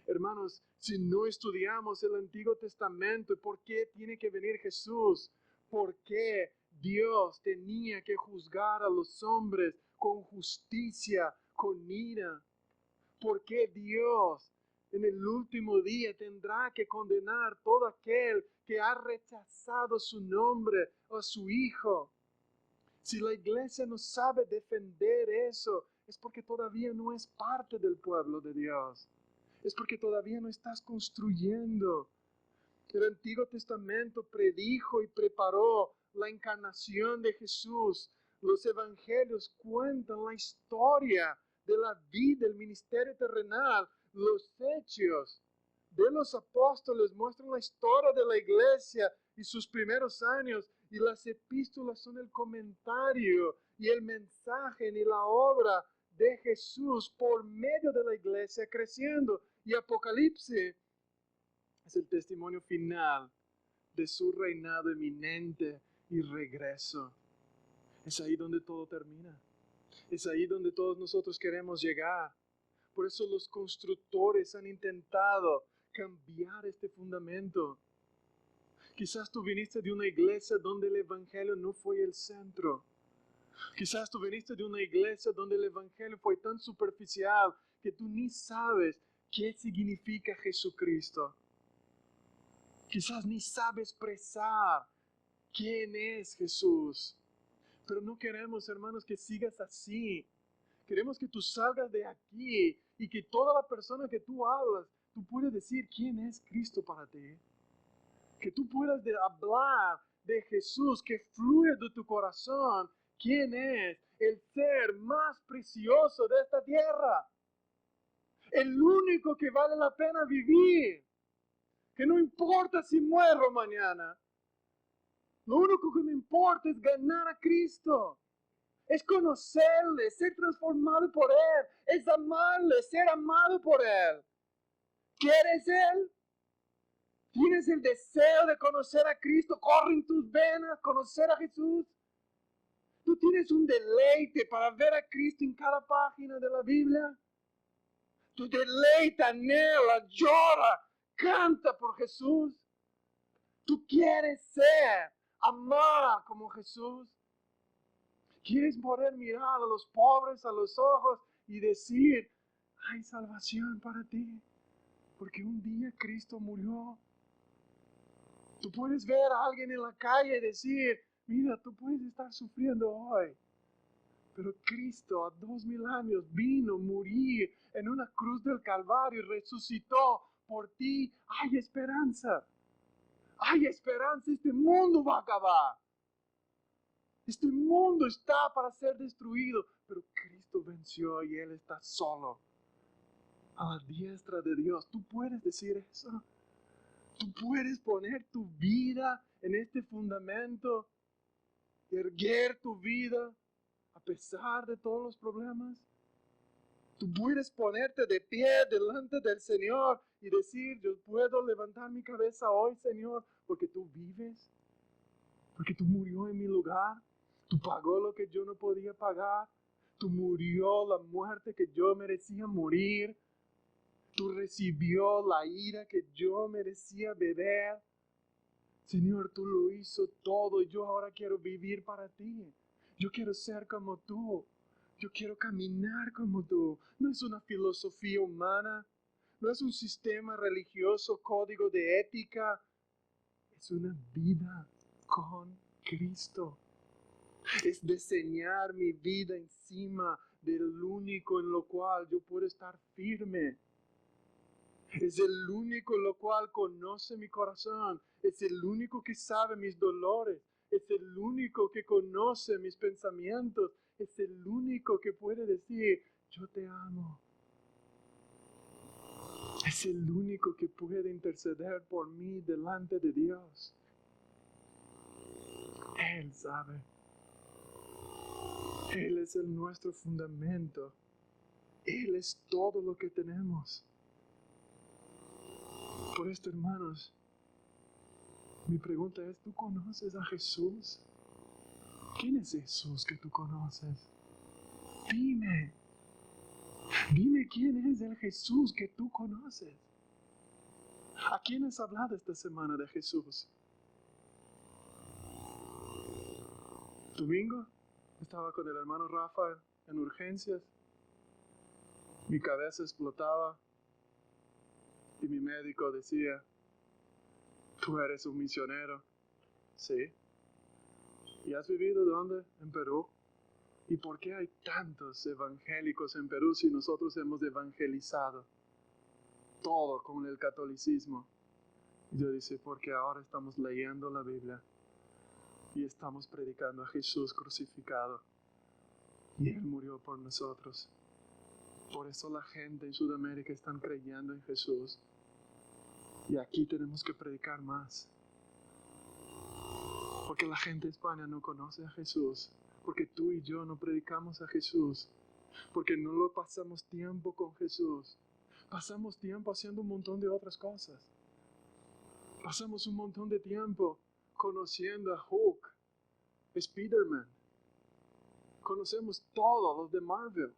Hermanos, si no estudiamos el Antiguo Testamento, ¿por qué tiene que venir Jesús? ¿Por qué Dios tenía que juzgar a los hombres con justicia, con ira? ¿Por qué Dios en el último día tendrá que condenar todo aquel que ha rechazado su nombre o su Hijo? Si la iglesia no sabe defender eso, es porque todavía no es parte del pueblo de Dios. Es porque todavía no estás construyendo. El Antiguo Testamento predijo y preparó la encarnación de Jesús. Los evangelios cuentan la historia de la vida, del ministerio terrenal. Los hechos de los apóstoles muestran la historia de la iglesia y sus primeros años. Y las epístolas son el comentario y el mensaje y la obra de Jesús por medio de la iglesia creciendo. Y Apocalipsis es el testimonio final de su reinado eminente y regreso. Es ahí donde todo termina. Es ahí donde todos nosotros queremos llegar. Por eso los constructores han intentado cambiar este fundamento. Quizás tú viniste de una iglesia donde el evangelio no fue el centro. Quizás tú viniste de una iglesia donde el evangelio fue tan superficial que tú ni sabes qué significa Jesucristo. Quizás ni sabes expresar quién es Jesús. Pero no queremos, hermanos, que sigas así. Queremos que tú salgas de aquí y que toda la persona que tú hablas, tú puedas decir quién es Cristo para ti. Que tú puedas hablar de Jesús, que fluye de tu corazón quién es el ser más precioso de esta tierra. El único que vale la pena vivir. Que no importa si muero mañana. Lo único que me importa es ganar a Cristo. Es conocerle, ser transformado por Él. Es amarle, ser amado por Él. ¿Quieres Él? ¿Tienes el deseo de conocer a Cristo? Corre en tus venas conocer a Jesús. ¿Tú tienes un deleite para ver a Cristo en cada página de la Biblia? Tu deleite, anhela, llora, canta por Jesús. Tú quieres ser, amar como Jesús. Quieres poder mirar a los pobres a los ojos y decir, hay salvación para ti, porque un día Cristo murió. Tú puedes ver a alguien en la calle y decir, mira, tú puedes estar sufriendo hoy, pero Cristo a 2000 años vino a morir en una cruz del Calvario y resucitó por ti. Hay esperanza. Hay esperanza, este mundo va a acabar. Este mundo está para ser destruido, pero Cristo venció y Él está solo a la diestra de Dios. ¿Tú puedes decir eso? ¿Tú puedes poner tu vida en este fundamento? Erguer tu vida a pesar de todos los problemas. Tú puedes ponerte de pie delante del Señor y decir, yo puedo levantar mi cabeza hoy, Señor, porque tú vives, porque tú murió en mi lugar. Tú pagó lo que yo no podía pagar. Tú murió la muerte que yo merecía morir. Tú recibió la ira que yo merecía beber. Señor, tú lo hizo todo y yo ahora quiero vivir para ti. Yo quiero ser como tú. Yo quiero caminar como tú. No es una filosofía humana. No es un sistema religioso, código de ética. Es una vida con Cristo. Es diseñar mi vida encima del único en lo cual yo puedo estar firme. Es el único en lo cual conoce mi corazón. Es el único que sabe mis dolores. Es el único que conoce mis pensamientos. Es el único que puede decir, yo te amo. Es el único que puede interceder por mí delante de Dios. Él sabe. Él es nuestro fundamento. Él es todo lo que tenemos. Por esto, hermanos, mi pregunta es, ¿tú conoces a Jesús? ¿Quién es Jesús que tú conoces? Dime. Dime quién es el Jesús que tú conoces. ¿A quién has hablado esta semana de Jesús? Domingo estaba con el hermano Rafa en urgencias. Mi cabeza explotaba y mi médico decía, tú eres un misionero. Sí. ¿Y has vivido dónde? En Perú. ¿Y por qué hay tantos evangélicos en Perú si nosotros hemos evangelizado? todo con el catolicismo. Y yo dice, porque ahora estamos leyendo la Biblia y estamos predicando a Jesús crucificado. Y Él murió por nosotros. Por eso la gente en Sudamérica está creyendo en Jesús. Y aquí tenemos que predicar más. Porque la gente en España no conoce a Jesús. Porque tú y yo no predicamos a Jesús. Porque no lo pasamos tiempo con Jesús. Pasamos tiempo haciendo un montón de otras cosas. Pasamos un montón de tiempo conociendo a Hulk, Spider-Man. Conocemos todos los de Marvel.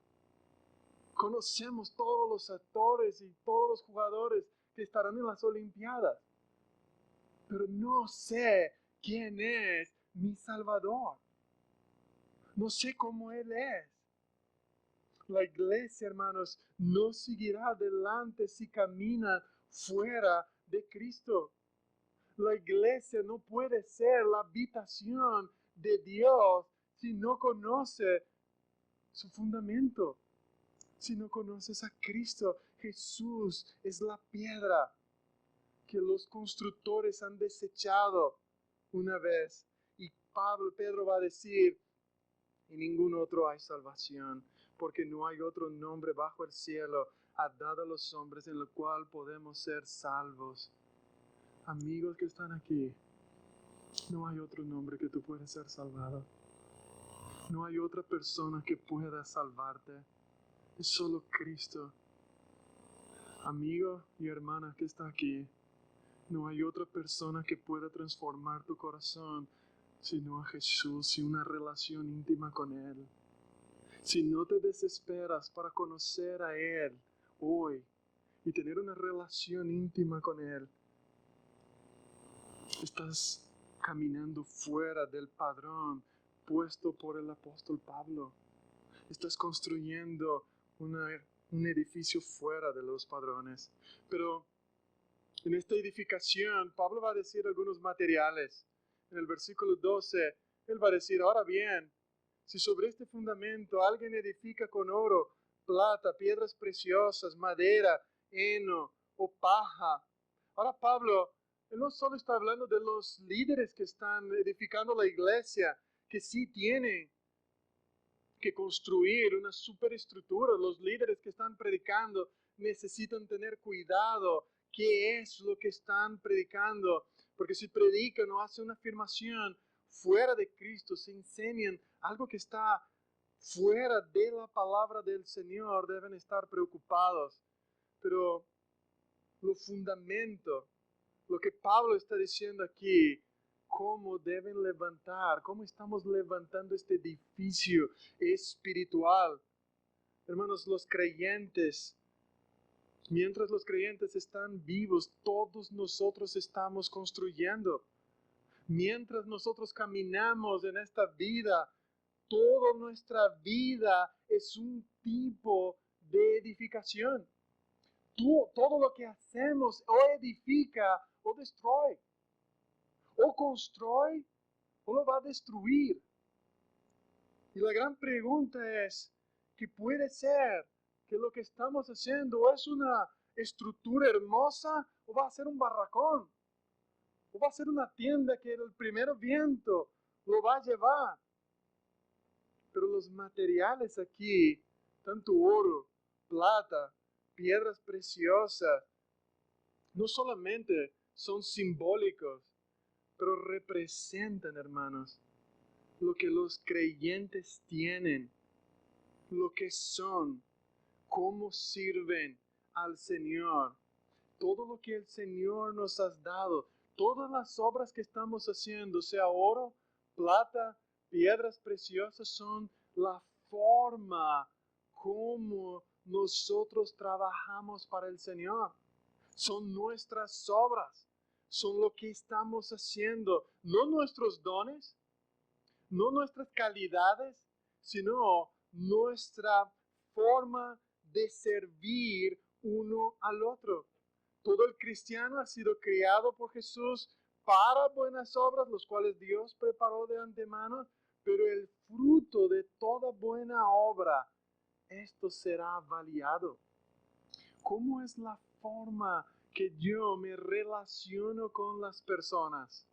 Conocemos todos los actores y todos los jugadores que estarán en las Olimpiadas. Pero no sé quién es mi Salvador. No sé cómo Él es. La iglesia, hermanos, no seguirá adelante si camina fuera de Cristo. La iglesia no puede ser la habitación de Dios si no conoce su fundamento. Si no conoces a Cristo, Jesús es la piedra que los constructores han desechado una vez. Y Pedro va a decir, en ningún otro hay salvación, porque no hay otro nombre bajo el cielo dado a los hombres en el cual podemos ser salvos. Amigos que están aquí, no hay otro nombre que tú puedas ser salvado. No hay otra persona que pueda salvarte. Es solo Cristo. Amigo y hermana que está aquí, no hay otra persona que pueda transformar tu corazón sino a Jesús y una relación íntima con Él. Si no te desesperas para conocer a Él hoy y tener una relación íntima con Él, estás caminando fuera del padrón puesto por el apóstol Pablo. Estás construyendo un edificio fuera de los padrones. Pero en esta edificación, Pablo va a decir algunos materiales. En el versículo 12, él va a decir, ahora bien, si sobre este fundamento alguien edifica con oro, plata, piedras preciosas, madera, heno o paja. Ahora Pablo, él no solo está hablando de los líderes que están edificando la iglesia, que sí tienen que construir una superestructura. Los líderes que están predicando necesitan tener cuidado qué es lo que están predicando, porque si predican o hacen una afirmación fuera de Cristo, se enseñan algo que está fuera de la palabra del Señor, deben estar preocupados. Pero lo fundamento, lo que Pablo está diciendo aquí, cómo deben levantar, cómo estamos levantando este edificio espiritual. Hermanos, los creyentes, mientras los creyentes están vivos, todos nosotros estamos construyendo. Mientras nosotros caminamos en esta vida, toda nuestra vida es un tipo de edificación. Todo lo que hacemos o edifica o destruye. O construye o lo va a destruir. Y la gran pregunta es, ¿qué puede ser que lo que estamos haciendo es una estructura hermosa o va a ser un barracón? ¿O va a ser una tienda que el primer viento lo va a llevar? Pero los materiales aquí, tanto oro, plata, piedras preciosas, no solamente son simbólicos, pero representan, hermanos, lo que los creyentes tienen, lo que son, cómo sirven al Señor. Todo lo que el Señor nos ha dado, todas las obras que estamos haciendo, sea oro, plata, piedras preciosas, son la forma como nosotros trabajamos para el Señor. Son nuestras obras, son lo que estamos haciendo, no nuestros dones, no nuestras calidades, sino nuestra forma de servir uno al otro. Todo el cristiano ha sido criado por Jesús para buenas obras, los cuales Dios preparó de antemano, pero el fruto de toda buena obra, esto será avaliado. ¿Cómo es la forma que yo me relaciono con las personas?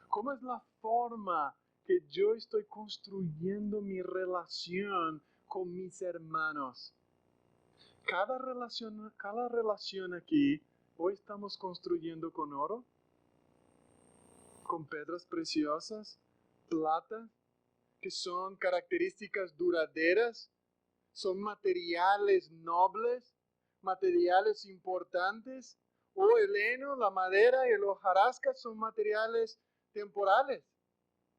¿Cómo es la forma que yo estoy construyendo mi relación con mis hermanos? Cada relación aquí, hoy estamos construyendo con oro, con piedras preciosas, plata, que son características duraderas, son materiales nobles, materiales importantes, o el heno, la madera y el hojarasca son materiales temporales.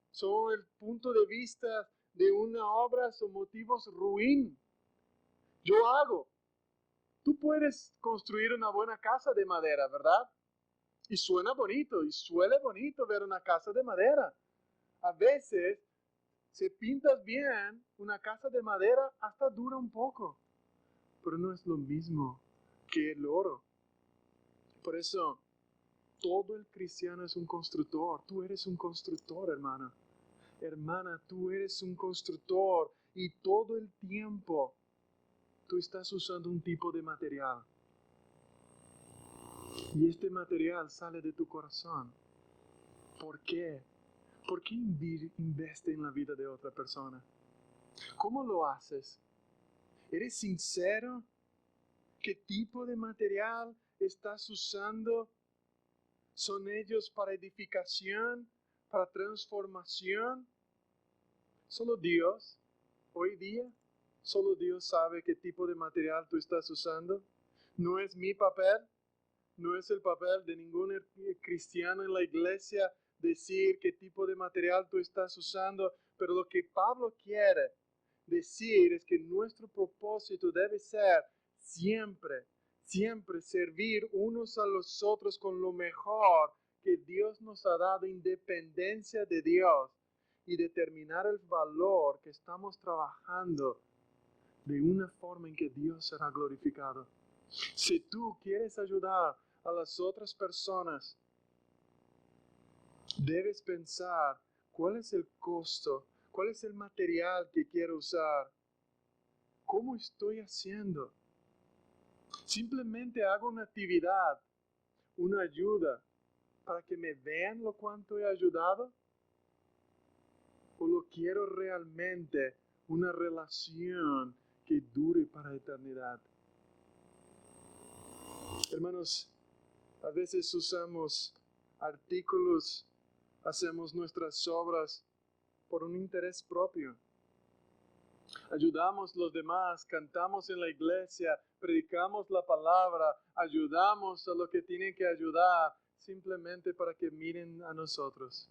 Son el punto de vista de una obra, son motivos ruin. Yo hago. Tú puedes construir una buena casa de madera, ¿verdad? Y suena bonito, y suele bonito ver una casa de madera. A veces, si pintas bien, una casa de madera hasta dura un poco, pero no es lo mismo que el oro. Por eso, todo el cristiano es un constructor. Tú eres un constructor, hermana. Hermana, tú eres un constructor y todo el tiempo tú estás usando un tipo de material. Y este material sale de tu corazón. ¿Por qué? ¿Por qué investe en la vida de otra persona? ¿Cómo lo haces? ¿Eres sincero? ¿Qué tipo de material estás usando? ¿Son ellos para edificación, para transformación? Solo Dios, hoy día, solo Dios sabe qué tipo de material tú estás usando. No es mi papel, no es el papel de ningún cristiano en la iglesia decir qué tipo de material tú estás usando, pero lo que Pablo quiere decir es que nuestro propósito debe ser siempre, siempre servir unos a los otros con lo mejor que Dios nos ha dado, independencia de Dios, y determinar el valor que estamos trabajando de una forma en que Dios será glorificado. Si tú quieres ayudar a las otras personas, debes pensar cuál es el costo, cuál es el material que quiero usar, cómo estoy haciendo. Simplemente hago una actividad, una ayuda, para que me vean lo cuánto he ayudado, o lo quiero realmente una relación que dure para la eternidad. Hermanos, a veces usamos artículos, hacemos nuestras obras por un interés propio. Ayudamos a los demás, cantamos en la iglesia, predicamos la palabra, ayudamos a los que tienen que ayudar, simplemente para que miren a nosotros.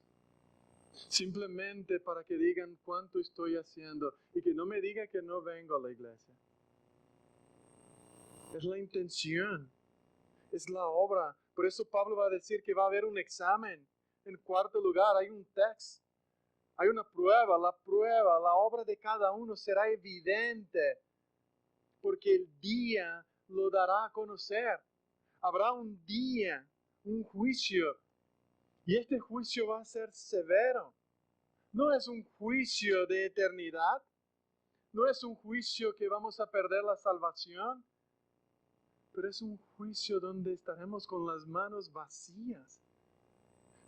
Simplemente para que digan cuánto estoy haciendo y que no me diga que no vengo a la iglesia. Es la intención, es la obra. Por eso Pablo va a decir que va a haber un examen. En cuarto lugar, hay un test. Hay una prueba, la obra de cada uno será evidente, porque el día lo dará a conocer. Habrá un día, un juicio, y este juicio va a ser severo. No es un juicio de eternidad, no es un juicio que vamos a perder la salvación, pero es un juicio donde estaremos con las manos vacías.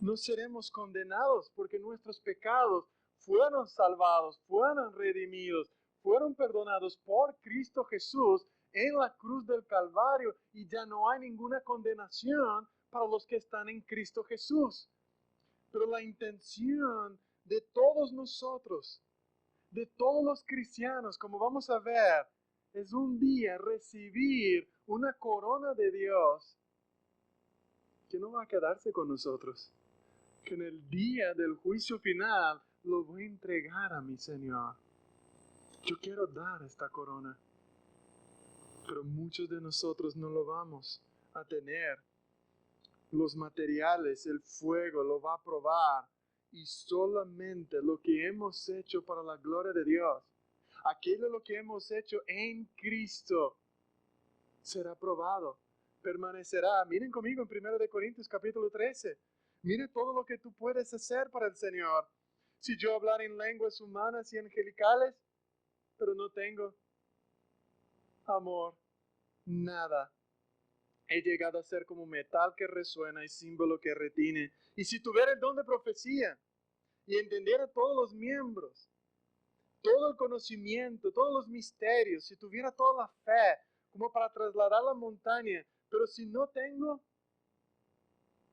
No seremos condenados porque nuestros pecados fueron salvados, fueron redimidos, fueron perdonados por Cristo Jesús en la cruz del Calvario, y ya no hay ninguna condenación para los que están en Cristo Jesús. Pero la intención de todos nosotros, de todos los cristianos, como vamos a ver, es un día recibir una corona de Dios que no va a quedarse con nosotros, que en el día del juicio final lo voy a entregar a mi Señor. Yo quiero dar esta corona, pero muchos de nosotros no lo vamos a tener. Los materiales, el fuego lo va a probar, y solamente lo que hemos hecho para la gloria de Dios, aquello lo que hemos hecho en Cristo, será probado, permanecerá. Miren conmigo en 1 Corintios capítulo 13. Mire todo lo que tú puedes hacer para el Señor. Si yo hablar en lenguas humanas y angelicales, pero no tengo amor, nada. He llegado a ser como metal que resuena y símbolo que retiene. Y si tuviera el don de profecía y entendiera todos los miembros, todo el conocimiento, todos los misterios, si tuviera toda la fe como para trasladar la montaña, pero si no tengo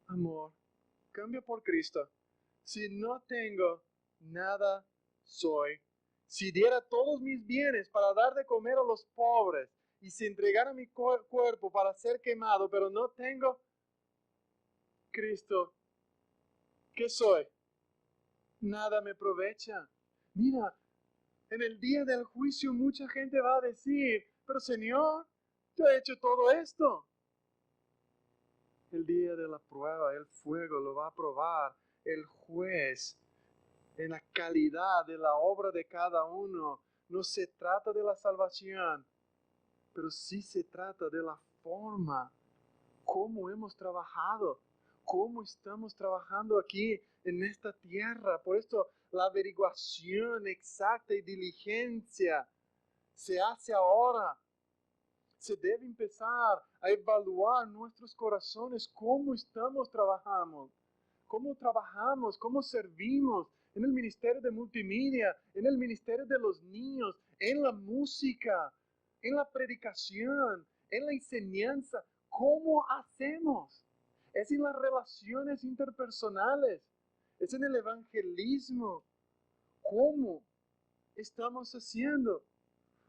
amor, cambio por Cristo. Si no tengo, nada soy. Si diera todos mis bienes para dar de comer a los pobres y si entregara mi cuerpo para ser quemado, pero no tengo Cristo, ¿qué soy? Nada me aprovecha. Mira, en el día del juicio mucha gente va a decir, pero Señor, yo he hecho todo esto. El día de la prueba, el fuego lo va a probar el juez en la calidad de la obra de cada uno. No se trata de la salvación, pero sí se trata de la forma, cómo hemos trabajado, cómo estamos trabajando aquí en esta tierra. Por esto la averiguación exacta y diligencia se hace ahora. Se debe empezar a evaluar nuestros corazones, cómo estamos trabajamos, cómo servimos en el ministerio de multimedia, en el ministerio de los niños, en la música, en la predicación, en la enseñanza. ¿Cómo hacemos? Es en las relaciones interpersonales, es en el evangelismo. ¿Cómo estamos haciendo?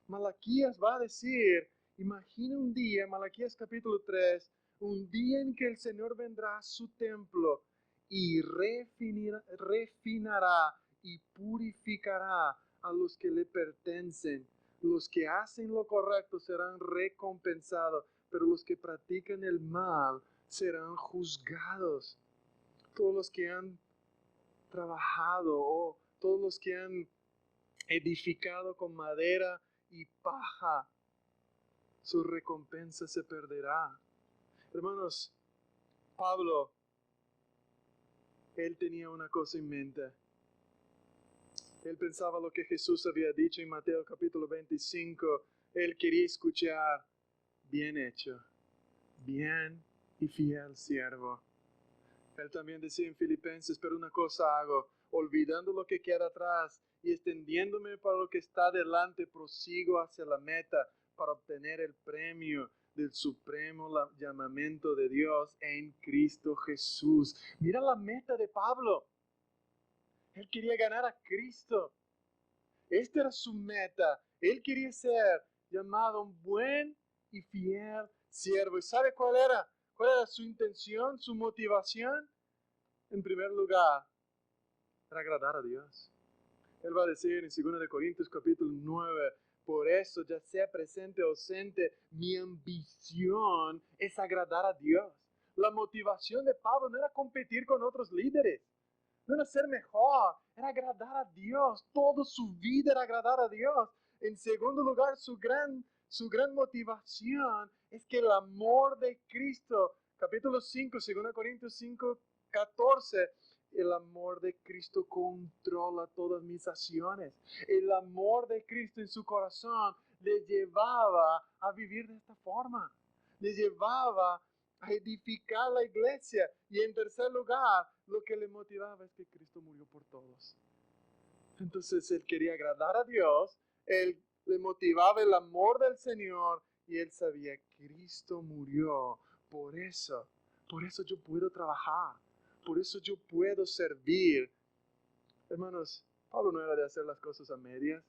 Malaquías va a decir, imagina un día, Malaquías capítulo 3, un día en que el Señor vendrá a su templo y refinará y purificará a los que le pertenecen. Los que hacen lo correcto serán recompensados, pero los que practican el mal serán juzgados. Todos los que han trabajado o todos los que han edificado con madera y paja, su recompensa se perderá. Hermanos, Pablo, él tenía una cosa en mente. Él pensaba lo que Jesús había dicho en Mateo capítulo 25. Él quería escuchar, bien hecho, bien y fiel siervo. Él también decía en Filipenses, pero una cosa hago, olvidando lo que queda atrás y extendiéndome para lo que está delante, prosigo hacia la meta para obtener el premio del supremo llamamiento de Dios en Cristo Jesús. Mira la meta de Pablo. Él quería ganar a Cristo. Esta era su meta. Él quería ser llamado un buen y fiel siervo. ¿Y sabe cuál era? ¿Cuál era su intención, su motivación? En primer lugar, era agradar a Dios. Él va a decir en 2 de Corintios capítulo 9, por eso, ya sea presente o ausente, mi ambición es agradar a Dios. La motivación de Pablo no era competir con otros líderes, no era ser mejor, era agradar a Dios. Toda su vida era agradar a Dios. En segundo lugar, su gran motivación es que el amor de Cristo, capítulo 5, 2 Corintios 5, 14, el amor de Cristo controla todas mis acciones. El amor de Cristo en su corazón le llevaba a vivir de esta forma. Le llevaba a edificar la iglesia. Y en tercer lugar, lo que le motivaba es que Cristo murió por todos. Entonces él quería agradar a Dios, él le motivaba el amor del Señor y él sabía que Cristo murió por eso yo puedo trabajar, por eso yo puedo servir. Hermanos, Pablo no era de hacer las cosas a medias.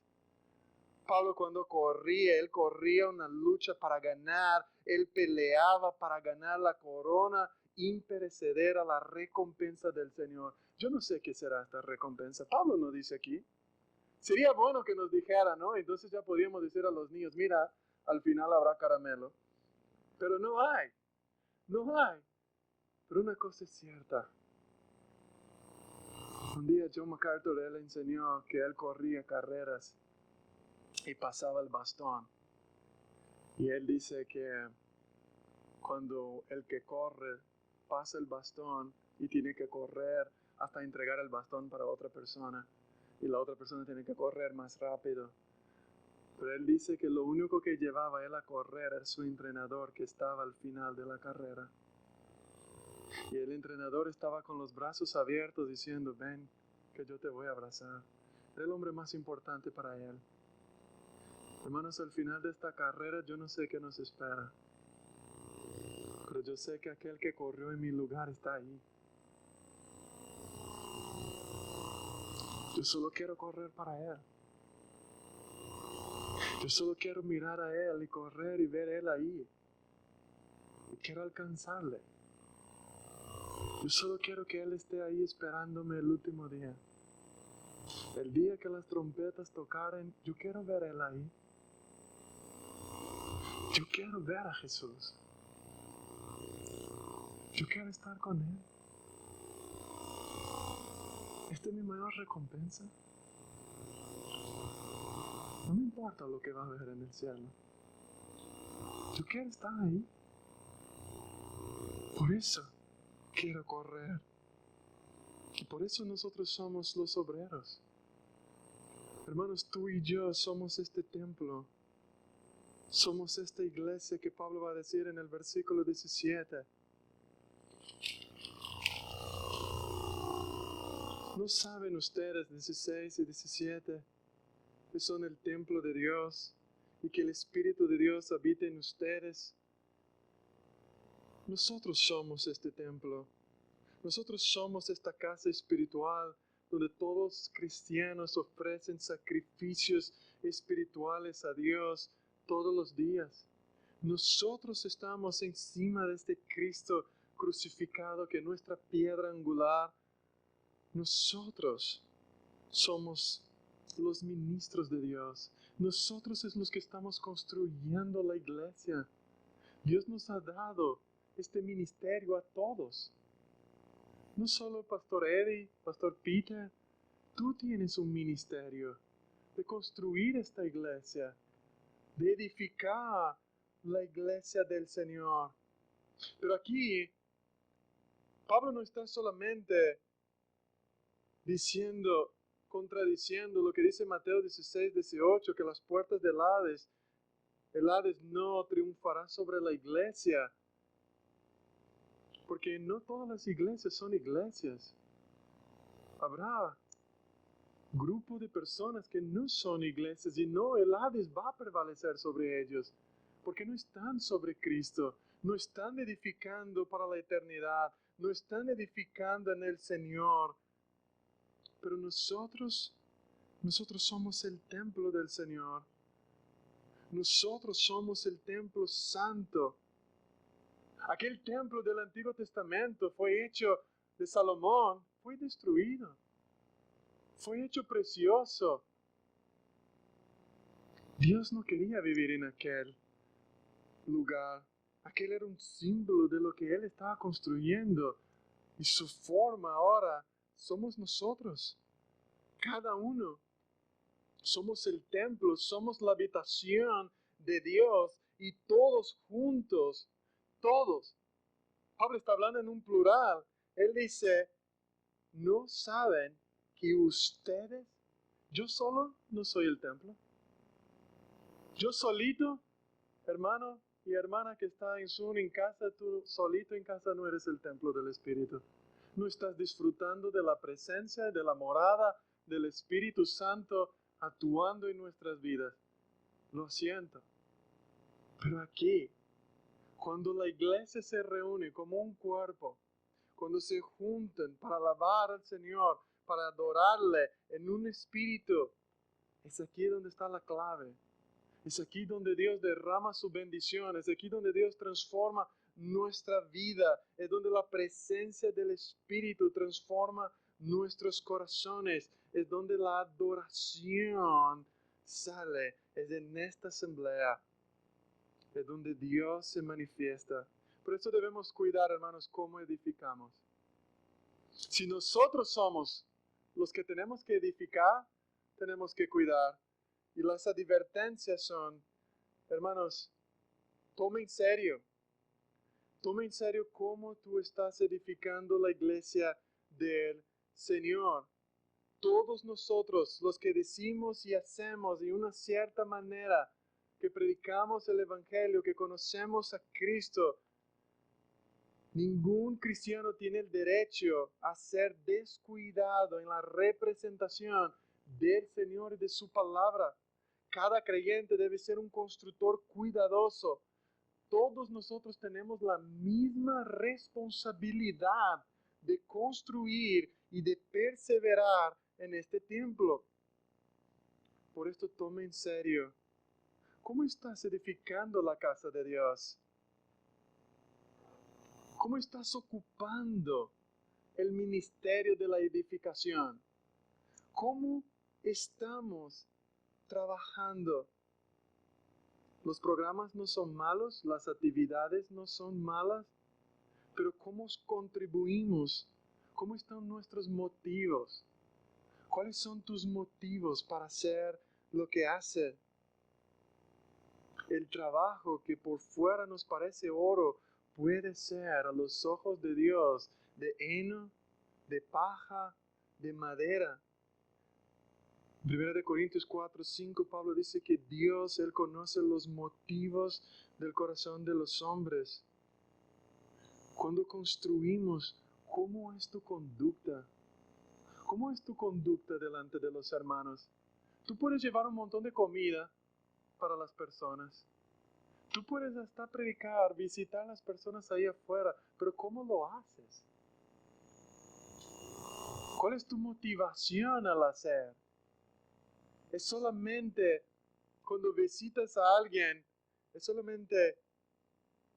Pablo cuando corría, él corría una lucha para ganar, él peleaba para ganar la corona imperecedera, la recompensa del Señor. Yo no sé qué será esta recompensa. Pablo no dice aquí. Sería bueno que nos dijera, ¿no? Entonces ya podríamos decir a los niños, mira, al final habrá caramelo. Pero no hay, no hay. Pero una cosa es cierta. Un día John MacArthur, él enseñó que él corría carreras y pasaba el bastón. Y él dice que cuando el que corre pasa el bastón y tiene que correr hasta entregar el bastón para otra persona y la otra persona tiene que correr más rápido. Pero él dice que lo único que llevaba a él a correr era su entrenador que estaba al final de la carrera. Y el entrenador estaba con los brazos abiertos diciendo, ven, que yo te voy a abrazar. Era el hombre más importante para él. Hermanos, al final de esta carrera yo no sé qué nos espera. Pero yo sé que aquel que corrió en mi lugar está ahí. Yo solo quiero correr para él. Yo solo quiero mirar a él y correr y ver a él ahí. Y quiero alcanzarle. Yo solo quiero que él esté ahí esperándome el último día. El día que las trompetas tocaren, yo quiero ver a él ahí. Yo quiero ver a Jesús. Yo quiero estar con él. Esta es mi mayor recompensa. No me importa lo que va a haber en el cielo. Yo quiero estar ahí. Por eso quiero correr. Y por eso nosotros somos los obreros. Hermanos, tú y yo somos este templo. Somos esta iglesia que Pablo va a decir en el versículo 17. ¿No saben ustedes, 16 y 17, que son el templo de Dios y que el Espíritu de Dios habita en ustedes? Nosotros somos este templo. Nosotros somos esta casa espiritual donde todos los cristianos ofrecen sacrificios espirituales a Dios todos los días. Nosotros estamos encima de este Cristo crucificado que es nuestra piedra angular. Nosotros somos los ministros de Dios. Nosotros es los que estamos construyendo la iglesia. Dios nos ha dado este ministerio a todos. No solo Pastor Eddie, Pastor Peter, tú tienes un ministerio de construir esta iglesia, de edificar la iglesia del Señor. Pero aquí, Pablo no está solamente contradiciendo lo que dice Mateo 16, 18, que las puertas del el Hades no triunfará sobre la iglesia, porque no todas las iglesias son iglesias. Habrá grupo de personas que no son iglesias y no, el Hades va a prevalecer sobre ellos, porque no están sobre Cristo, no están edificando para la eternidad, no están edificando en el Señor. Pero nosotros somos el templo del Señor. Nosotros somos el templo santo. Aquel templo del Antiguo Testamento fue hecho de Salomón, fue destruido. Fue hecho precioso. Dios no quería vivir en aquel lugar. Aquel era un símbolo de lo que Él estaba construyendo. Y su forma ahora somos nosotros. Cada uno. Somos el templo, somos la habitación de Dios y todos juntos, todos. Pablo está hablando en un plural. Él dice, ¿no saben que ustedes, yo solo no soy el templo? Yo solito, hermano y hermana que está en Zoom en casa, tú solito en casa no eres el templo del Espíritu. No estás disfrutando de la presencia, de la morada del Espíritu Santo actuando en nuestras vidas. Lo siento. Pero aquí, cuando la iglesia se reúne como un cuerpo, cuando se juntan para alabar al Señor, para adorarle en un espíritu, es aquí donde está la clave. Es aquí donde Dios derrama su bendición, es aquí donde Dios transforma nuestra vida, es donde la presencia del Espíritu transforma nuestros corazones, es donde la adoración sale, es en esta asamblea, es donde Dios se manifiesta. Por eso debemos cuidar, hermanos, cómo edificamos. Si nosotros somos los que tenemos que edificar, tenemos que cuidar. Y las advertencias son, hermanos, toma en serio cómo tú estás edificando la iglesia del Señor. Todos nosotros, los que decimos y hacemos de una cierta manera, que predicamos el Evangelio, que conocemos a Cristo, ningún cristiano tiene el derecho a ser descuidado en la representación del Señor y de su palabra. Cada creyente debe ser un constructor cuidadoso. Todos nosotros tenemos la misma responsabilidad de construir y de perseverar en este templo. Por esto tome en serio. ¿Cómo estás edificando la casa de Dios? ¿Cómo estás ocupando el ministerio de la edificación? ¿Cómo estamos trabajando? Los programas no son malos, las actividades no son malas, pero ¿cómo contribuimos? ¿Cómo están nuestros motivos? ¿Cuáles son tus motivos para hacer lo que haces? El trabajo que por fuera nos parece oro puede ser a los ojos de Dios de heno, de paja, de madera. 1 Corintios 4, 5, Pablo dice que Dios, Él conoce los motivos del corazón de los hombres. Cuando construimos, ¿cómo es tu conducta? ¿Cómo es tu conducta delante de los hermanos? Tú puedes llevar un montón de comida para las personas. Tú puedes hasta predicar, visitar a las personas ahí afuera, pero ¿cómo lo haces? ¿Cuál es tu motivación al hacer? ¿Es solamente cuando visitas a alguien, es solamente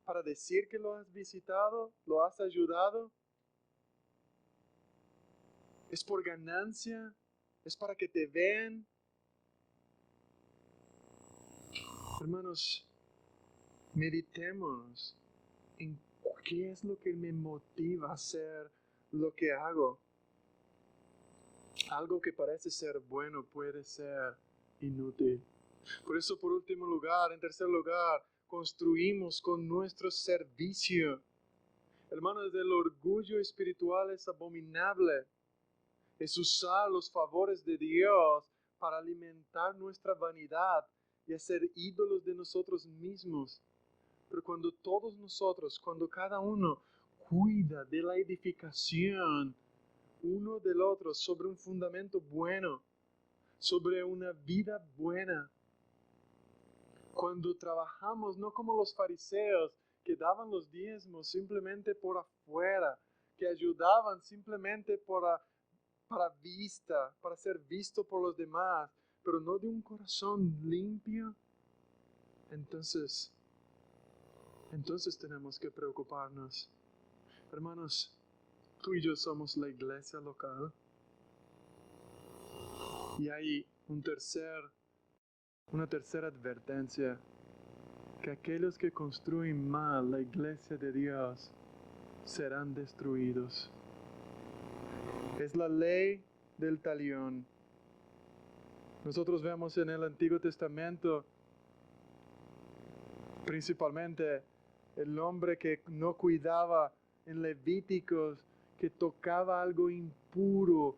para decir que lo has visitado, lo has ayudado? ¿Es por ganancia? ¿Es para que te vean? Hermanos, meditemos en qué es lo que me motiva a hacer lo que hago. Algo que parece ser bueno puede ser inútil. Por eso, por último lugar, en tercer lugar, construimos con nuestro servicio. Hermanos, el orgullo espiritual es abominable. Es usar los favores de Dios para alimentar nuestra vanidad y hacer ídolos de nosotros mismos. Pero cuando todos nosotros, cuando cada uno cuida de la edificación uno del otro sobre un fundamento bueno, sobre una vida buena, cuando trabajamos no como los fariseos que daban los diezmos simplemente por afuera, que ayudaban simplemente para vista, para ser visto por los demás, pero no de un corazón limpio, entonces tenemos que preocuparnos. Hermanos, tú y yo somos la iglesia local y hay una tercera advertencia, que aquellos que construyen mal la iglesia de Dios serán destruidos. Es la ley del talión. Nosotros vemos en el Antiguo Testamento principalmente el hombre que no cuidaba en Levíticos, que tocaba algo impuro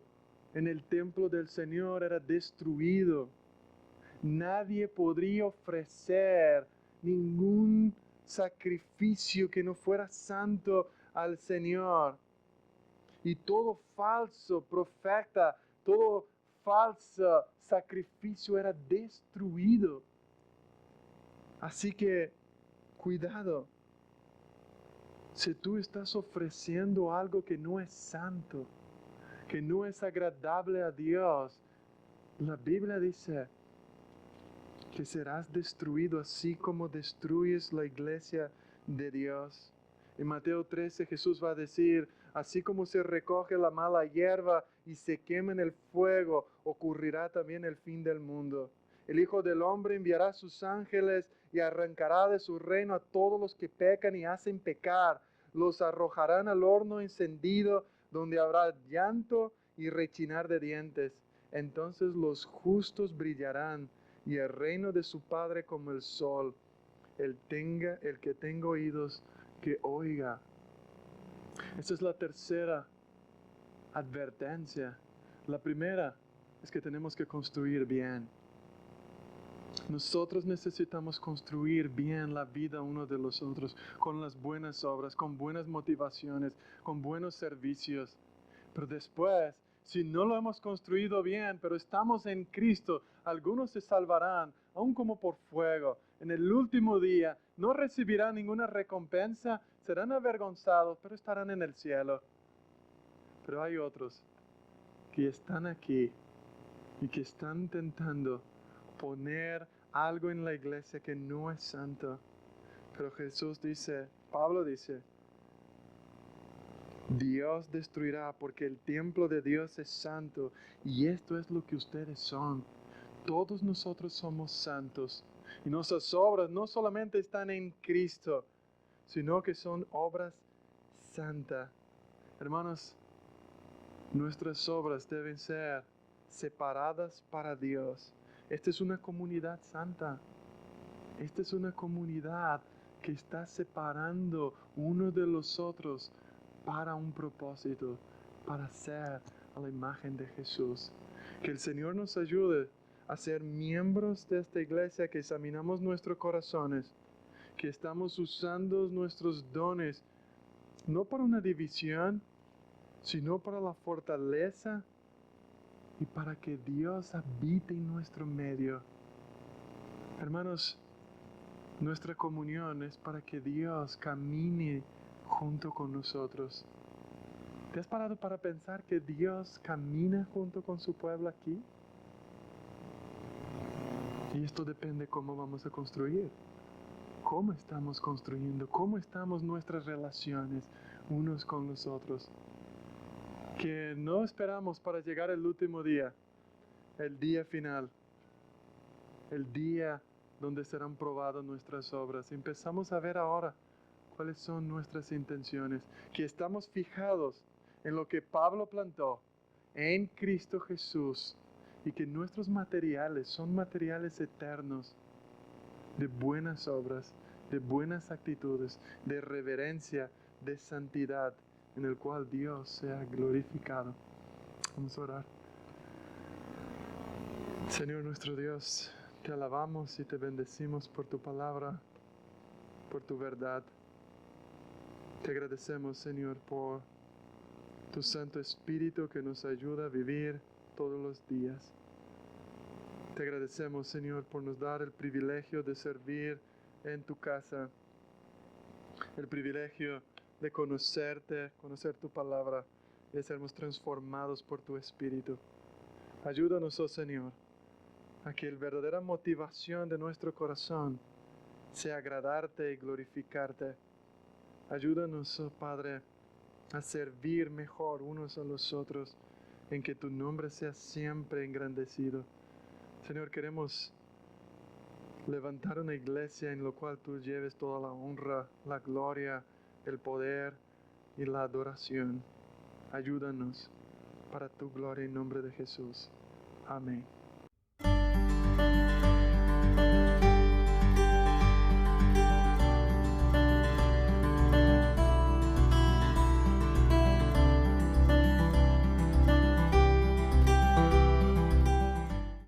en el templo del Señor, era destruido. Nadie podría ofrecer ningún sacrificio que no fuera santo al Señor. Y todo falso profeta, todo falso sacrificio era destruido. Así que, cuidado. Si tú estás ofreciendo algo que no es santo, que no es agradable a Dios, la Biblia dice que serás destruido así como destruyes la iglesia de Dios. En Mateo 13 Jesús va a decir, así como se recoge la mala hierba y se quema en el fuego, ocurrirá también el fin del mundo. El Hijo del Hombre enviará a sus ángeles y arrancará de su reino a todos los que pecan y hacen pecar. Los arrojarán al horno encendido, donde habrá llanto y rechinar de dientes. Entonces los justos brillarán y el reino de su Padre como el sol. El que tenga oídos, que oiga. Esta es la tercera advertencia. La primera es que tenemos que construir bien. Nosotros necesitamos construir bien la vida uno de los otros, con las buenas obras, con buenas motivaciones, con buenos servicios. Pero después, si no lo hemos construido bien, pero estamos en Cristo, algunos se salvarán, aun como por fuego. En el último día no recibirán ninguna recompensa, serán avergonzados, pero estarán en el cielo. Pero hay otros que están aquí y que están intentando poner algo en la iglesia que no es santo. Pero Jesús dice, Pablo dice, Dios destruirá porque el templo de Dios es santo y esto es lo que ustedes son. Todos nosotros somos santos y nuestras obras no solamente están en Cristo, sino que son obras santas. Hermanos, nuestras obras deben ser separadas para Dios. Esta es una comunidad santa. Esta es una comunidad que está separando uno de los otros para un propósito, para ser a la imagen de Jesús. Que el Señor nos ayude a ser miembros de esta iglesia, que examinamos nuestros corazones, que estamos usando nuestros dones, no para una división, sino para la fortaleza y para que Dios habite en nuestro medio. Hermanos, nuestra comunión es para que Dios camine junto con nosotros. ¿Te has parado para pensar que Dios camina junto con su pueblo aquí? Y esto depende cómo vamos a construir. ¿Cómo estamos construyendo? ¿Cómo estamos nuestras relaciones unos con los otros? Que no esperamos para llegar el último día, el día final, el día donde serán probadas nuestras obras. Empezamos a ver ahora cuáles son nuestras intenciones, que estamos fijados en lo que Pablo plantó en Cristo Jesús y que nuestros materiales son materiales eternos de buenas obras, de buenas actitudes, de reverencia, de santidad, en el cual Dios sea glorificado. Vamos a orar. Señor nuestro Dios, te alabamos y te bendecimos por tu palabra, por tu verdad. Te agradecemos, Señor, por tu Santo Espíritu que nos ayuda a vivir todos los días. Te agradecemos, Señor, por nos dar el privilegio de servir en tu casa, el privilegio de conocerte, conocer tu palabra y de sermos transformados por tu Espíritu. Ayúdanos, oh Señor, a que la verdadera motivación de nuestro corazón sea agradarte y glorificarte. Ayúdanos, oh Padre, a servir mejor unos a los otros, en que tu nombre sea siempre engrandecido. Señor, queremos levantar una iglesia en la cual tú lleves toda la honra, la gloria, el poder y la adoración. Ayúdanos para tu gloria en nombre de Jesús. Amén.